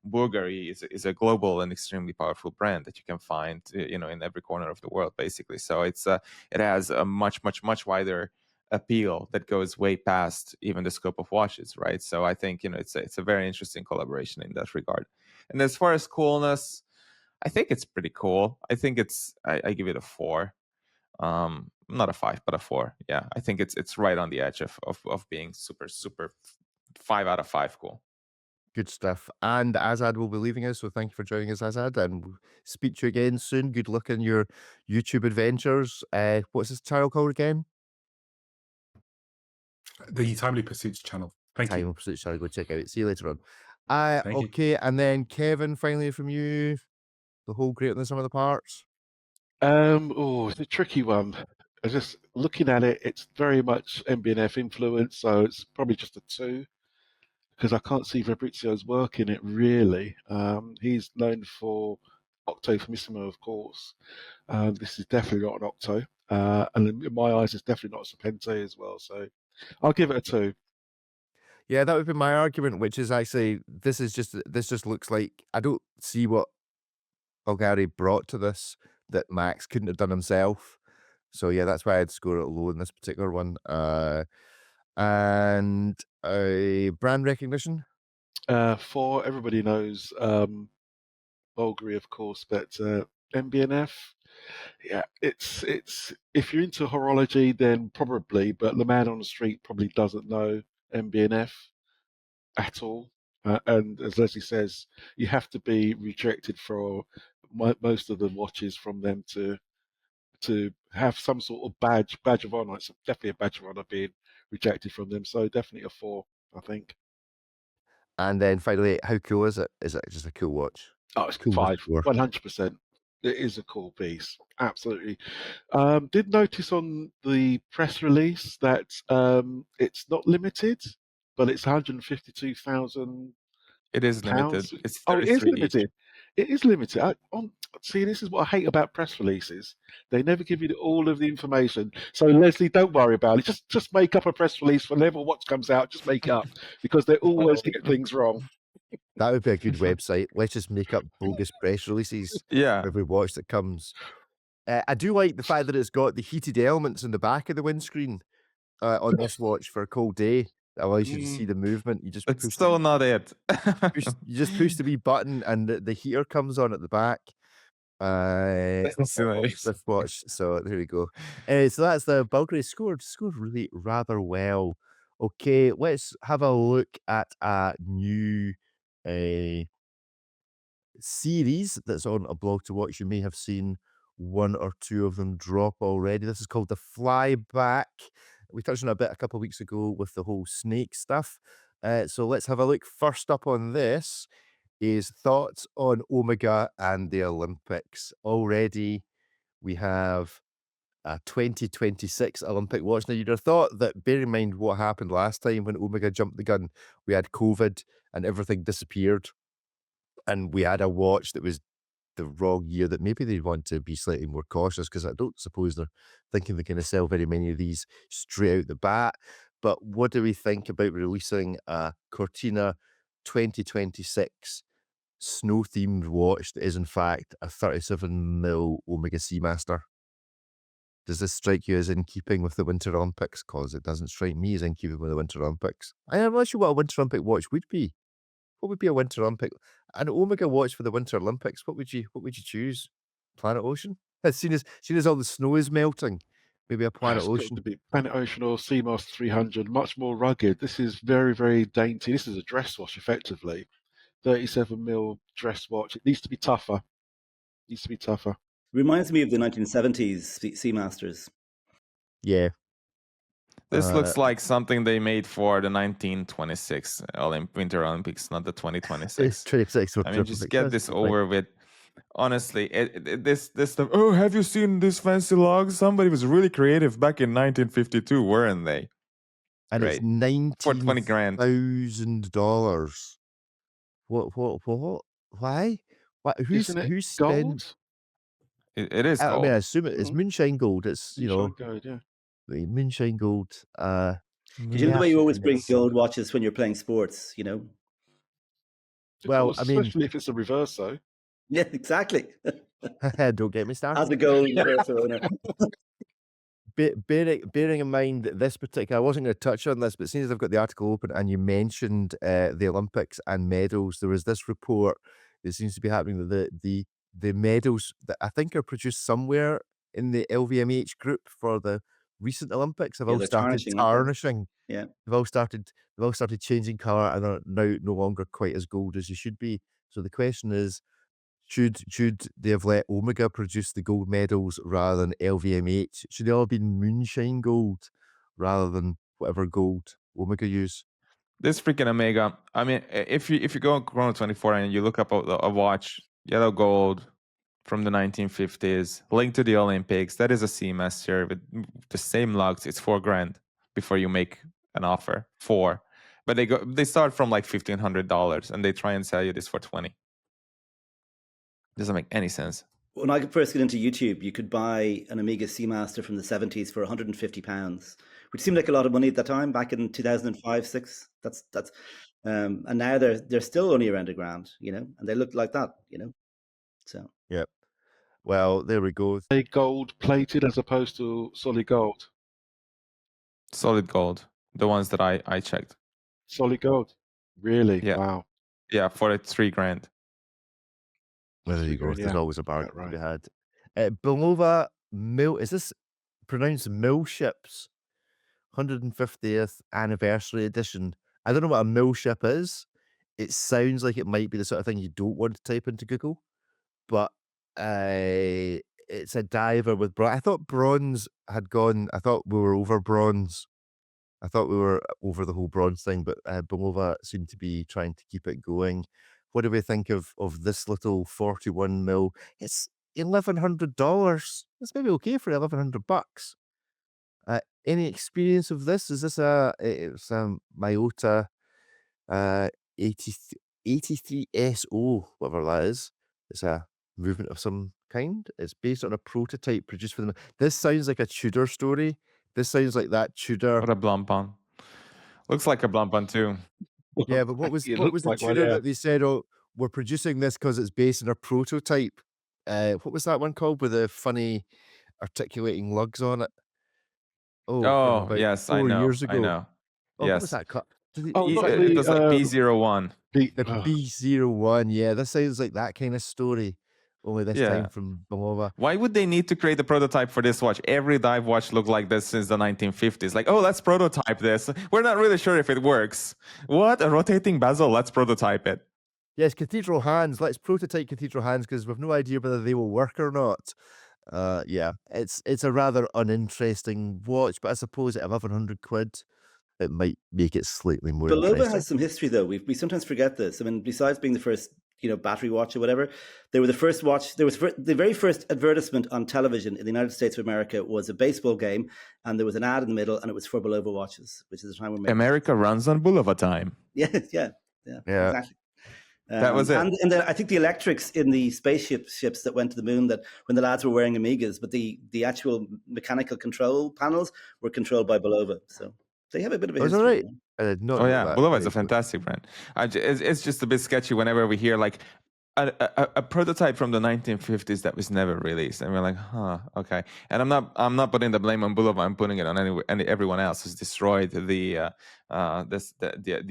Bulgari is a global and extremely powerful brand that you can find in every corner of the world, basically. So it has a much wider appeal that goes way past even the scope of watches, right? So I think it's a very interesting collaboration in that regard. And as far as coolness, I think it's pretty cool. I think I give it a 4. Not a 5, but a 4. Yeah, I think it's right on the edge of being super 5 out of 5 cool. Good stuff. And Azad will be leaving us, so thank you for joining us, Azad, and we'll speak to you again soon. Good luck in your YouTube adventures. What's this channel called again? The Timely Pursuits channel. Thank you. Time Pursuit channel. Go check out. See you later on. Thank you. Okay, and then Kevin, finally from you, the whole greatness of the parts. It's a tricky one. Just looking at it, it's very much MB&F influence, so it's probably just a 2, because I can't see Fabrizio's work in it really. He's known for Octo Finissimo, of course. This is definitely not an Octo, and in my eyes, it's definitely not a Serpente as well. So I'll give it a 2. Yeah, that would be my argument, which is actually this just looks like I don't see what Bulgari brought to this that Max couldn't have done himself. So yeah, that's why I'd score it low in this particular one. And brand recognition. 4, everybody knows Bulgari, of course, but MB&F, yeah, it's if you're into horology, then probably, but the man on the street probably doesn't know MB&F at all. And as Leslie says, you have to be rejected for most of the watches from them to have some sort of badge of honor. It's definitely a badge of honor being rejected from them. So definitely a 4, I think. And then finally, how cool is it? Is it just a cool watch? Oh, it's Cool 5, score. 100%. It is a cool piece, absolutely. Did notice on the press release that it's not limited, but it's 152,000 It is limited. pounds. It's Oh, it is 33 each. limited. It is limited. See, this is what I hate about press releases. They never give you all of the information. So Leslie, don't worry about it. Just make up a press release whenever watch comes out. Just make it up, because they always get things wrong. That would be a good website. Let's just make up bogus press releases Yeah. for every watch that comes. I do like the fact that it's got the heated elements in the back of the windscreen on this watch for a cold day. That allows you to see the movement. You just It's push still not it. you just push the wee button and the heater comes on at the back. That's nice. This watch. So there we go. So that's the Bulgari scored really rather well. Okay, let's have a look at a new series that's on aBlogtoWatch. You may have seen one or two of them drop already. This is called the Flyback. We touched on it a bit a couple of weeks ago with the whole snake stuff. So let's have a look. First up on this is thoughts on Omega and the Olympics. Already we have a 2026 Olympic watch. Now, you'd have thought that, bear in mind what happened last time when Omega jumped the gun, we had COVID and everything disappeared. And we had a watch that was the wrong year, that maybe they want to be slightly more cautious, because I don't suppose they're thinking they're going to sell very many of these straight out the bat. But what do we think about releasing a Cortina 2026 snow-themed watch that is in fact a 37mm Omega Seamaster? Does this strike you as in keeping with the Winter Olympics? Because it doesn't strike me as in keeping with the Winter Olympics. I'm not sure what a Winter Olympic watch would be. What would be a Winter Olympic? An Omega watch for the Winter Olympics? What would you choose? Planet Ocean? As soon as all the snow is melting, maybe a Planet It's got Ocean. to be Planet Ocean or Seamaster 300, much more rugged. This is very, very dainty. This is a dress watch, effectively. 37mm dress watch. It needs to be tougher. Reminds me of the 1970s Seamasters. Yeah. This looks like something they made for the 1926 Winter Olympics, not the 2026. It's 26. I mean, just get this over with. Honestly, this stuff. Oh, have you seen this fancy log? Somebody was really creative back in 1952, weren't they? And Great. It's For $19,000. What? Why? What? Isn't it Who spent? gold? It is I mean, I gold. assume it's moonshine gold. It's Moonshine gold, yeah. the moonshine gold. Because you know the Yeah, way you always and bring it's gold watches when you're playing sports, you know? Of well, course, I mean, especially if it's a reverse, though. Yeah, exactly. don't get me As started. a gold owner. Bearing in mind that this particular, I wasn't going to touch on this, but seeing as I've got the article open and you mentioned the Olympics and medals, there was this report that seems to be happening that the medals that I think are produced somewhere in the LVMH group for the recent Olympics have Yeah, all they're started tarnishing, aren't they? tarnishing. Yeah. They've all started changing color and are now no longer quite as gold as you should be. So the question is, should they have let Omega produce the gold medals rather than LVMH? Should they all have been moonshine gold rather than whatever gold Omega use? This freaking Omega. I mean, if you go on Chrono 24 and you look up a watch, yellow gold from the 1950s, linked to the Olympics, that is a Seamaster with the same lugs. It's $4,000 before you make an offer. But they start from like $1,500 and they try and sell you this for 20. Doesn't make any sense. When I first got into YouTube, you could buy an Omega Seamaster from the 70s for £150, which seemed like a lot of money at the time, back in 2005, 6. That's and now they're still only around $1,000, you know, and they look like that, you know. So Yep. Well, there we go. They gold plated as opposed to solid gold. Solid gold. The ones that I checked. Solid gold. Really? Yeah. Wow. Yeah, for $3,000. Well, there you go. Figuring, There's yeah. always a bargain Right. to be had. Belova Mill, is this pronounced Mill Ships 150th anniversary edition? I don't know what a mill ship is. It sounds like it might be the sort of thing you don't want to type into Google, but it's a diver with bronze. I thought bronze had gone. I thought we were over bronze. I thought we were over the whole bronze thing, but Belova seemed to be trying to keep it going. What do we think of this little 41 mil? It's $1,100. That's maybe okay for $1,100. Any experience of this? Is this it's a Myota 83 SO, whatever that is. It's a movement of some kind. It's based on a prototype produced for them. This sounds like a Tudor story. This sounds like that Tudor. What a Blancpain. Looks like a Blancpain too. Yeah, but what was It the looks like one, Tudor yeah. that they said, oh, we're producing this because it's based on a prototype? What was that one called with the funny articulating lugs on it? Oh, from Oh, about yes, I 4 know. years I ago. know. Oh, what was Yes. that cut? Oh, Was not that It was like the B01. the the B01? Yeah, this sounds like that kind of story. Only this Yeah. time from Belova. Why would they need to create a prototype for this watch? Every dive watch looked like this since the 1950s. Like, oh, let's prototype this. We're not really sure if it works. What? A rotating bezel? Let's prototype it. Yes, cathedral hands. Let's prototype cathedral hands because we've no idea whether they will work or not. Yeah, it's a rather uninteresting watch, but I suppose at 1,100 quid, it might make it slightly more Belova interesting. has some history, though. We sometimes forget this. I mean, besides being the first, you know, battery watch or whatever, they were the first watch. There was the very first advertisement on television in the United States of America was a baseball game, and there was an ad in the middle, and it was for Belova watches, which is the time when America runs on Bulova time. yeah, Yeah. exactly. That was it. And I think the electrics in the ships that went to the moon, that when the lads were wearing Amigas, but the actual mechanical control panels were controlled by Belova. So they have a bit of a Was history. that right? You know? I did not Oh know yeah, that. Bulova is There a you go. fantastic brand. It's just a bit sketchy whenever we hear like a prototype from the 1950s that was never released, and we're like, huh, okay. And I'm not putting the blame on Bulova. I'm putting it on everyone else who's destroyed the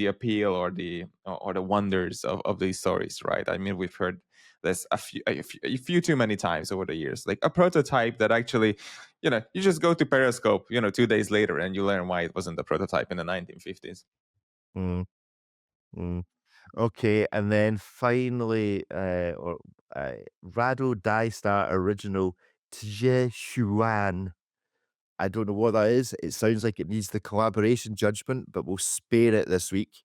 appeal or the wonders of these stories, right? I mean, we've heard this a few too many times over the years. Like a prototype that actually, you know, you just go to Periscope, you know, 2 days later, and you learn why it wasn't the prototype in the 1950s. Mm, mm. Okay, and then finally, Rado Dystar Original Xuan. I don't know what that is. It sounds like it needs the collaboration judgment, but we'll spare it this week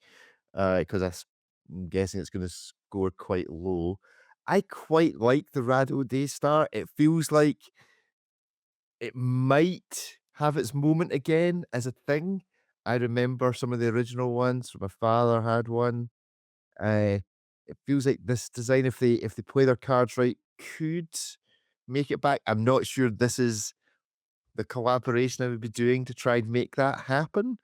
because I'm guessing it's going to score quite low. I quite like the Rado Daystar. It feels like it might have its moment again as a thing. I remember some of the original ones. My father had one. It feels like this design, if they play their cards right, could make it back. I'm not sure this is the collaboration I would be doing to try and make that happen.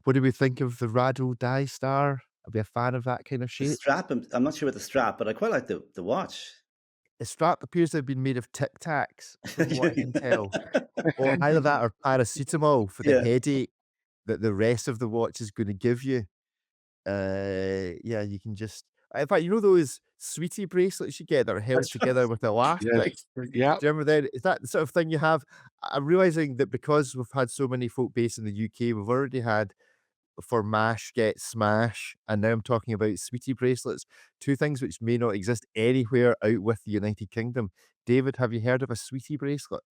What do we think of the Rado Die Star? Are we a fan of that kind of The shape? strap, I'm not sure about the strap, but I quite like the watch. The strap appears to have been made of Tic Tacs, from what I can tell. Or either that or paracetamol for the Yeah. headache that the rest of the watch is gonna give you. Yeah, you can just in fact, you know those sweetie bracelets you get that are held together with elastic? Yes. Yeah. Do you remember that? Is that the sort of thing you have? I'm realizing that because we've had so many folk based in the UK, we've already had for MASH get Smash, and now I'm talking about sweetie bracelets, two things which may not exist anywhere out with the United Kingdom. David, have you heard of a sweetie bracelet?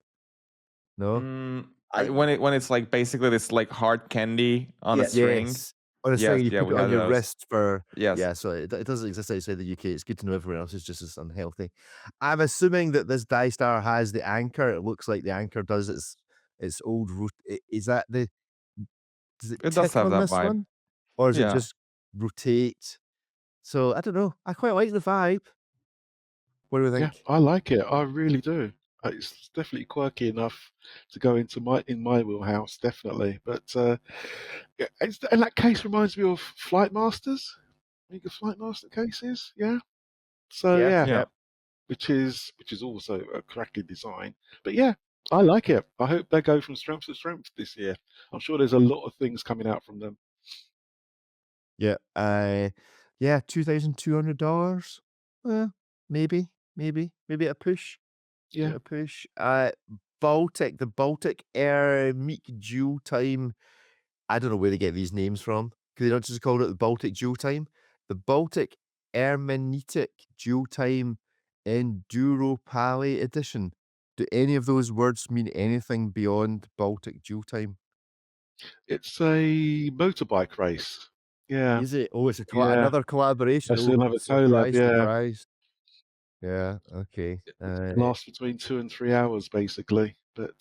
No? When it's like basically this like hard candy on a Yeah. string. Yes. On a Yes, string, you yeah, put we it on had your those. wrist for Yes. yeah, so it doesn't exist outside the UK. It's good to know everywhere else is just as unhealthy. I'm assuming that this Die Star has the anchor. It looks like the anchor does its old root. Is that the does it It does tick have on that this vibe. one? Or is it Yeah. just rotate? So I don't know. I quite like the vibe. What do we Yeah, think? I like it. I really do. It's definitely quirky enough to go into my wheelhouse, definitely. But yeah, and that case reminds me of Flight Masters. Amiga Flight Master cases, yeah. So Yeah, yeah, Yeah. which is also a cracky design. But yeah, I like it. I hope they go from strength to strength this year. I'm sure there's a lot of things coming out from them. Yeah. Yeah, $2,200. Maybe a push. Yeah, A push. Baltic, the Baltic Air Meek Dual Time. I don't know where they get these names from. Could they not just call it the Baltic Dual Time? The Baltic Hermeneutic Dual Time Enduro Pally Edition. Do any of those words mean anything beyond Baltic Dual Time? it's a motorbike race. Yeah, Is it? Oh, it's yeah. another collaboration. That's Oh, another collab. surprise, Yeah, surprise. Yeah, okay. lasts between 2 and 3 hours basically. But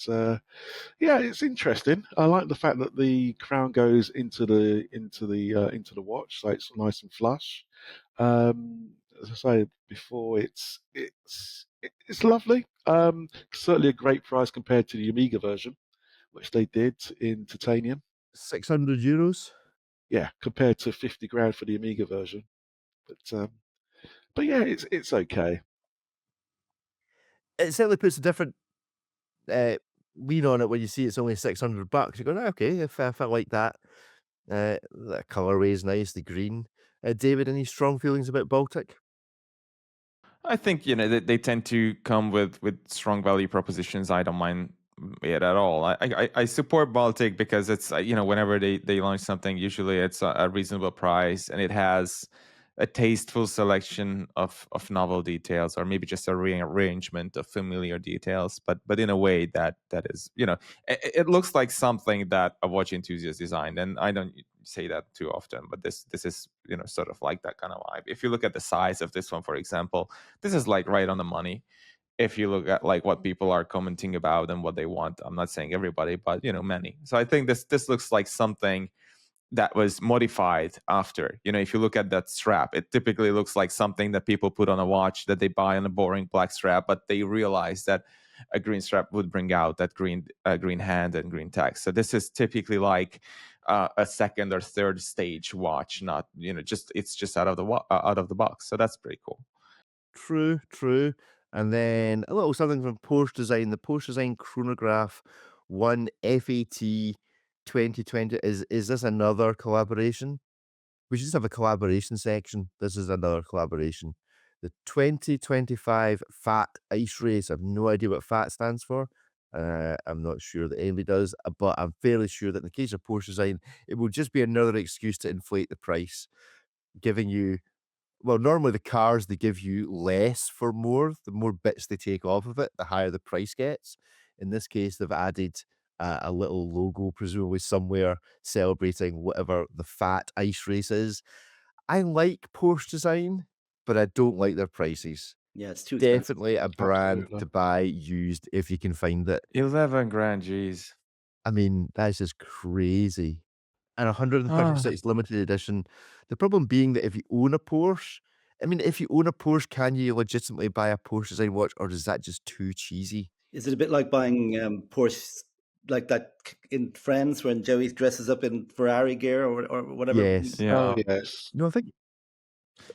yeah, it's interesting. I like the fact that the crown goes into the watch, so it's nice and flush. As I say before, it's lovely. Certainly a great price compared to the Amiga version, which they did in titanium. €600. Yeah, compared to 50 grand for the Amiga version. But yeah, it's okay. It certainly puts a different lean on it when you see it's only $600. You're going, okay, if I like that. The colorway is nice, the green. David, any strong feelings about Baltic? I think they tend to come with strong value propositions. I don't mind it at all. I support Baltic because it's whenever they launch something, usually it's a reasonable price and it has a tasteful selection of novel details, or maybe just a rearrangement of familiar details, but in a way that is it looks like something that a watch enthusiast designed. And I don't say that too often, but this is sort of like that kind of vibe. If you look at the size of this one, for example, this is like right on the money. If you look at like what people are commenting about and what they want, I'm not saying everybody, but many. So I think this looks like something that was modified after. If you look at that strap, it typically looks like something that people put on a watch that they buy on a boring black strap, but they realize that a green strap would bring out that green hand and green text. So this is typically like a second or third stage watch, not it's just out of the box. So that's pretty cool. True. And then a little something from Porsche Design. The Porsche Design Chronograph 1 FAT 2020. Is this another collaboration? We should just have a collaboration section. This is another collaboration. The 2025 FAT Ice Race. I have no idea what FAT stands for. I'm not sure that anybody does, but I'm fairly sure that in the case of Porsche Design, it will just be another excuse to inflate the price, giving you well, normally the cars, they give you less for more. The more bits they take off of it, the higher the price gets. In this case, they've added a little logo, presumably somewhere celebrating whatever the fat ice race is. I like Porsche Design, but I don't like their prices. Yeah, it's too expensive. Definitely a brand Absolutely. to buy used if you can find it. 11 grand, geez. I mean, that's just crazy. And 136 limited edition. The problem being that if you own a Porsche, I mean, if you own a Porsche, can you legitimately buy a Porsche design watch, or is that just too cheesy? Is it a bit like buying Porsche, like that in Friends when Joey dresses up in Ferrari gear or whatever? Yes. Yeah. Oh, yes. No, I think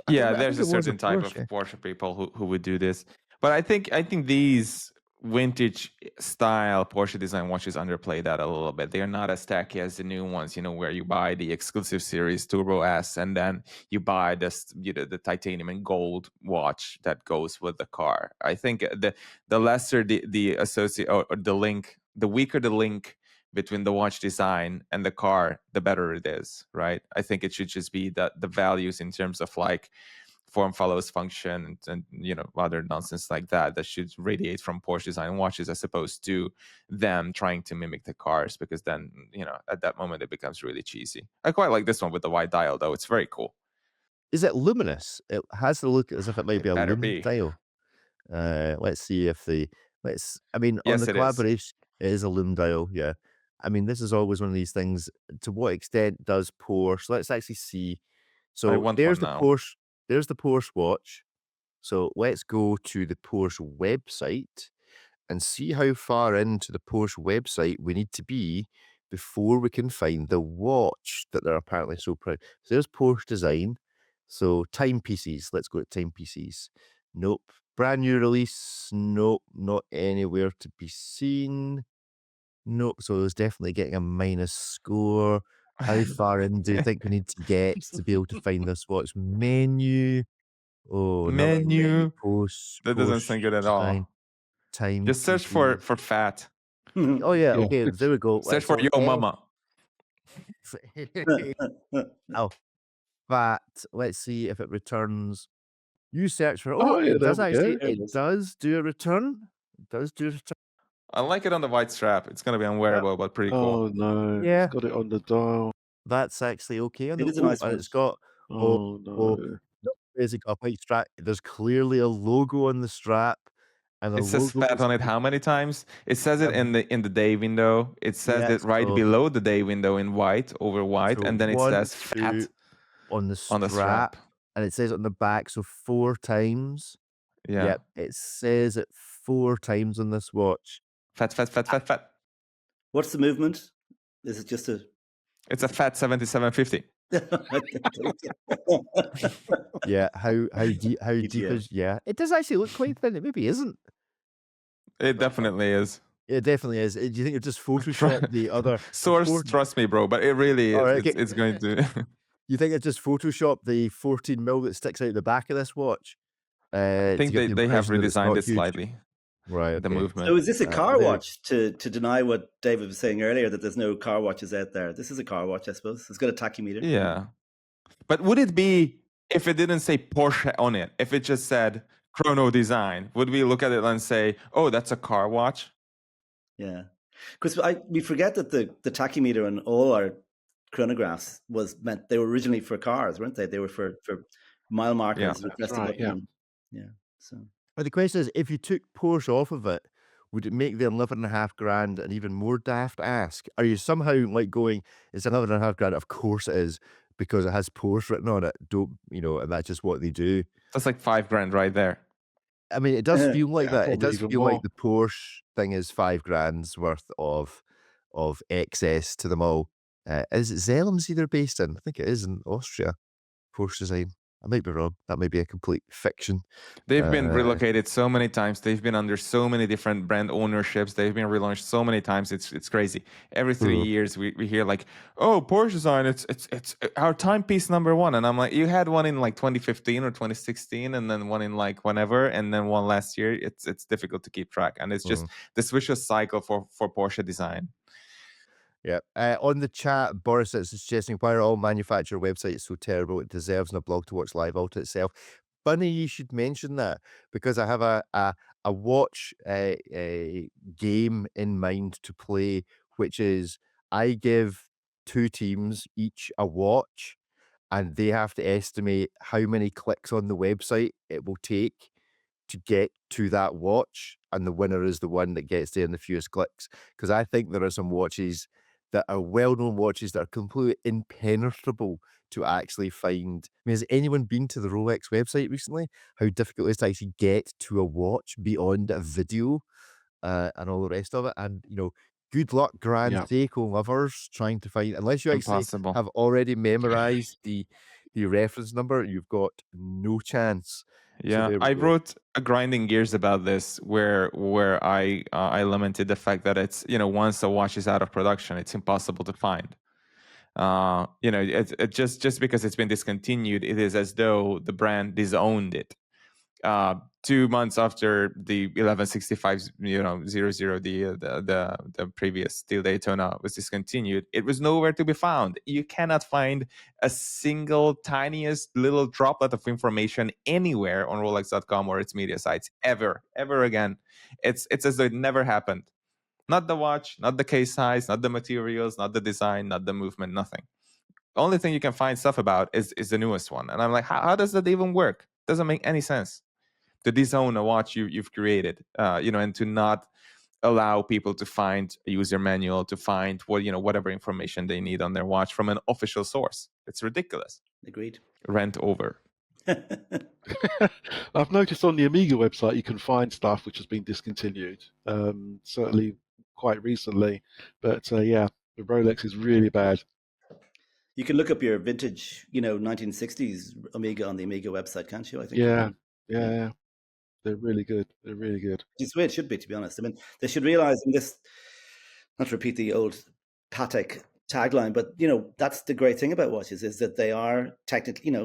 Yeah, I there's think a it was a certain type of Porsche. Porsche people who would do this. But I think these vintage style Porsche design watches underplay that a little bit. They're not as tacky as the new ones, where you buy the exclusive series Turbo S and then you buy this, the titanium and gold watch that goes with the car. I think the lesser the associate or the link, the weaker the link between the watch design and the car, the better it is, right? I think it should just be that the values in terms of like form follows function and other nonsense like that should radiate from Porsche design watches, as opposed to them trying to mimic the cars, because then at that moment it becomes really cheesy. I quite like this one with the wide dial though. It's very cool. Is it luminous? It has the look as if it might be a better lumen be. dial. Let's see if I mean, on Yes, the it is. collaboration, it is a lumen dial, yeah. I mean, this is always one of these things. To what extent does Porsche? Let's actually see. I So want there's one the now. Porsche. There's the Porsche watch. So let's go to the Porsche website and see how far into the Porsche website we need to be before we can find the watch that they're apparently so proud. So there's Porsche design. So timepieces. Let's go to timepieces. Nope. Brand new release. Nope. Not anywhere to be seen. Nope. So it's definitely getting a minus score. How far in do you think we need to get to be able to find this watch? Menu. Oh, another Menu. Post. That doesn't sound good at all. Time. Just search for fat. Oh yeah, Yeah. okay. There we go. Search for Yo Mama. Oh, fat. Let's see if it returns. You search for. Oh, Oh, yeah, it does there we go. actually. There it It is. does do a return. It does do a return. I like it on the white strap. It's gonna be unwearable, but pretty cool. Oh, no. Yeah. It's got it on the dial. That's actually okay. It is a nice and one. it's got. Oh, no. It's got a white strap. There's clearly a logo on the strap, and the It says logo fat is on it how many times? It says it in the day window. It says Yeah, it right so- below the day window in white, over white, so and then it 1, says fat 2 on the on the strap. and it says it on the back. So 4 times. Yeah. Yep, it says it 4 times on this watch. Fat, fat, fat, fat, fat. What's the movement? Is it just a? It's a fat 7750. Yeah, how deep ETF. is? Yeah, it does actually look quite thin. It maybe isn't. It definitely is. It definitely is. Do you think it just photoshopped the other Source, trust me, bro, but it really is. All right, It's going to. You think it just photoshopped the 14 mil that sticks out the back of this watch? I think they have redesigned it slightly. Right. The okay. movement. So is this a car there- watch to deny what David was saying earlier, that there's no car watches out there? This is a car watch, I suppose. It's got a tachymeter. Yeah. But would it be, if it didn't say Porsche on it, if it just said chrono design, would we look at it and say, oh, that's a car watch? Yeah. Because we forget that the tachymeter on all our chronographs was meant, they were originally for cars, weren't they? They were for mile markers. Yeah, and pressed right, a button. Yeah. So But the question is, if you took Porsche off of it, would it make the 11.5 grand an even more daft ask? Are you somehow like going, it's 11.5 grand? Of course it is, because it has Porsche written on it. Don't and that's just what they do. That's like $5,000 right there. I mean, it does feel like Yeah, that. It probably does even feel more. like the Porsche thing is 5 grand's worth of excess to them all. Is it Zelmsey they're based in? I think it is in Austria. Porsche design. I might be wrong. That might be a complete fiction. They've been relocated so many times. They've been under so many different brand ownerships. They've been relaunched so many times. It's crazy. Every 3 years we hear like, oh, Porsche design, it's our timepiece number 1. And I'm like, you had one in like 2015 or 2016, and then one in like whenever, and then one last year. It's difficult to keep track. And it's just this vicious cycle for Porsche design. Yeah. On the chat, Boris is suggesting, why are all manufacturer websites so terrible? It deserves a blog to watch live all to itself. Funny you should mention that, because I have a watch a game in mind to play, which is I give 2 teams each a watch, and they have to estimate how many clicks on the website it will take to get to that watch, and the winner is the one that gets there in the fewest clicks. Because I think there are some watches that are well-known watches that are completely impenetrable to actually find. I mean, has anyone been to the Rolex website recently? How difficult it is to actually get to a watch beyond a video and all the rest of it. And, good luck, Grand Yeah. Seiko lovers, trying to find, unless you actually Impossible. have already memorized the reference number, you've got no chance. So Yeah, there we I go. wrote a grinding gears about this, where I lamented the fact that it's, once a watch is out of production, it's impossible to find. It just because it's been discontinued, it is as though the brand disowned it. 2 months after the 1165, 00, the previous Steel Daytona was discontinued, it was nowhere to be found. You cannot find a single tiniest little droplet of information anywhere on Rolex.com or its media sites ever again. It's as though it never happened. Not the watch, not the case size, not the materials, not the design, not the movement, nothing. The only thing you can find stuff about is the newest one. And I'm like, how does that even work? Doesn't make any sense to disown a watch you've created, and to not allow people to find a user manual, to find whatever information they need on their watch from an official source. It's ridiculous. Agreed. Rant over. I've noticed on the Amiga website you can find stuff which has been discontinued, certainly quite recently. But yeah, the Rolex is really bad. You can look up your vintage, 1960s Amiga on the Amiga website, can't you? I think. Yeah. They're really good. It's the way it should be, to be honest. I mean, they should realize this, not to repeat the old Patek tagline, but, that's the great thing about watches, is that they are technically,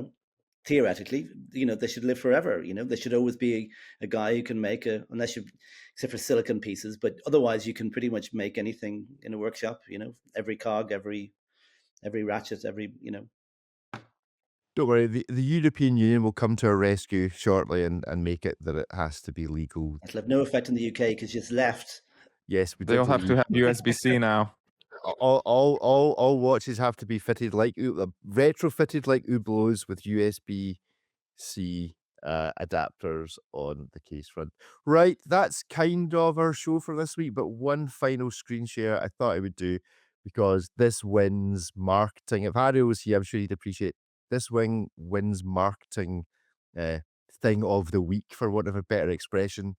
theoretically, they should live forever. There should always be a guy who can make except for silicon pieces, but otherwise you can pretty much make anything in a workshop, every cog, every ratchet, Don't worry, the European Union will come to our rescue shortly and make it that it has to be legal. It'll have no effect in the UK because it's left. Yes, we They all have to have USB-C now. All watches have to be fitted retrofitted like Hublots with USB-C adapters on the case front. Right, that's kind of our show for this week, but one final screen share I thought I would do, because this wins marketing. If Ariel was here, I'm sure he'd appreciate this wins marketing thing of the week, for want of a better expression.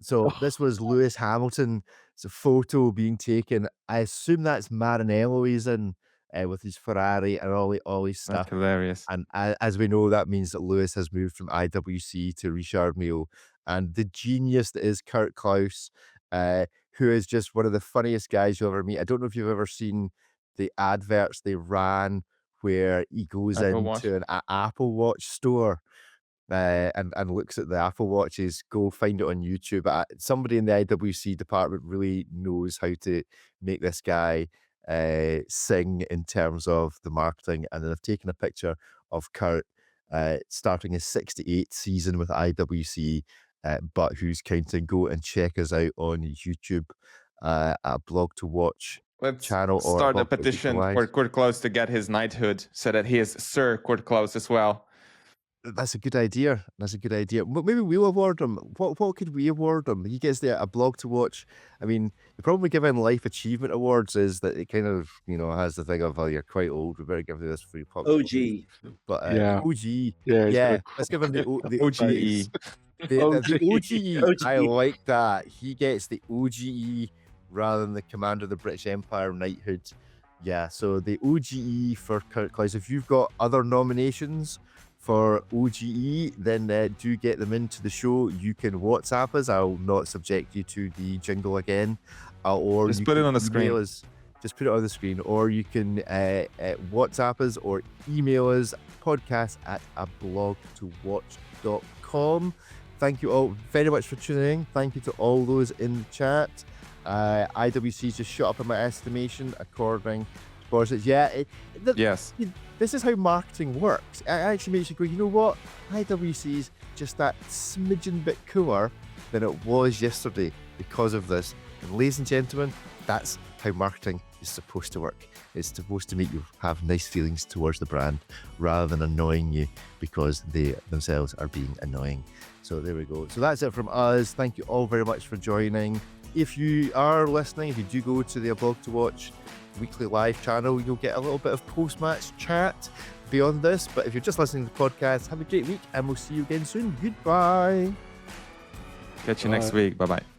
So this was Lewis Hamilton. It's a photo being taken. I assume that's Maranello he's in with his Ferrari and all his stuff. That's hilarious. And as we know, that means that Lewis has moved from IWC to Richard Mille. And the genius that is Kurt Klaus, who is just one of the funniest guys you'll ever meet. I don't know if you've ever seen the adverts they ran where he goes into an Apple Watch store and looks at the Apple Watches. Go find it on YouTube. Somebody in the IWC department really knows how to make this guy sing in terms of the marketing. And then I've taken a picture of Kurt starting his 68th season with IWC, but who's counting. Go and check us out on YouTube at aBlogtoWatch. Let's channel or start a petition for Kurt Klaus to get his knighthood, so that he is Sir Kurt Klaus as well. That's a good idea. Maybe we'll award him. What could we award him? He gets the aBlogtoWatch. I mean, the problem with giving life achievement awards is that it kind of, has the thing of, you're quite old, we better give you this free pop. OG. But Yeah. OG. Yeah. Let's give him the OGE. The OGE. I like that. He gets the OGE rather than the Commander of the British Empire knighthood. Yeah, so the OGE for Kurt Klaus. If you've got other nominations for OGE, then do get them into the show. You can WhatsApp us. I'll not subject you to the jingle again. Or just put it on the screen. Just put it on the screen. Or you can WhatsApp us or email us, podcast@ablogtowatch.com. Thank you all very much for tuning in. Thank you to all those in the chat. IWC just shut up in my estimation, according to Boris. Yes. This is how marketing works. It actually makes you go, you know what? IWC's just that smidgen bit cooler than it was yesterday because of this. And ladies and gentlemen, that's how marketing is supposed to work. It's supposed to make you have nice feelings towards the brand rather than annoying you because they themselves are being annoying. So there we go. So that's it from us. Thank you all very much for joining. if you are listening, if you do go to the aBlogtoWatch weekly live channel, you'll get a little bit of post-match chat beyond this. But if you're just listening to the podcast, have a great week, and we'll see you again soon. Goodbye. Catch you next week. Bye bye.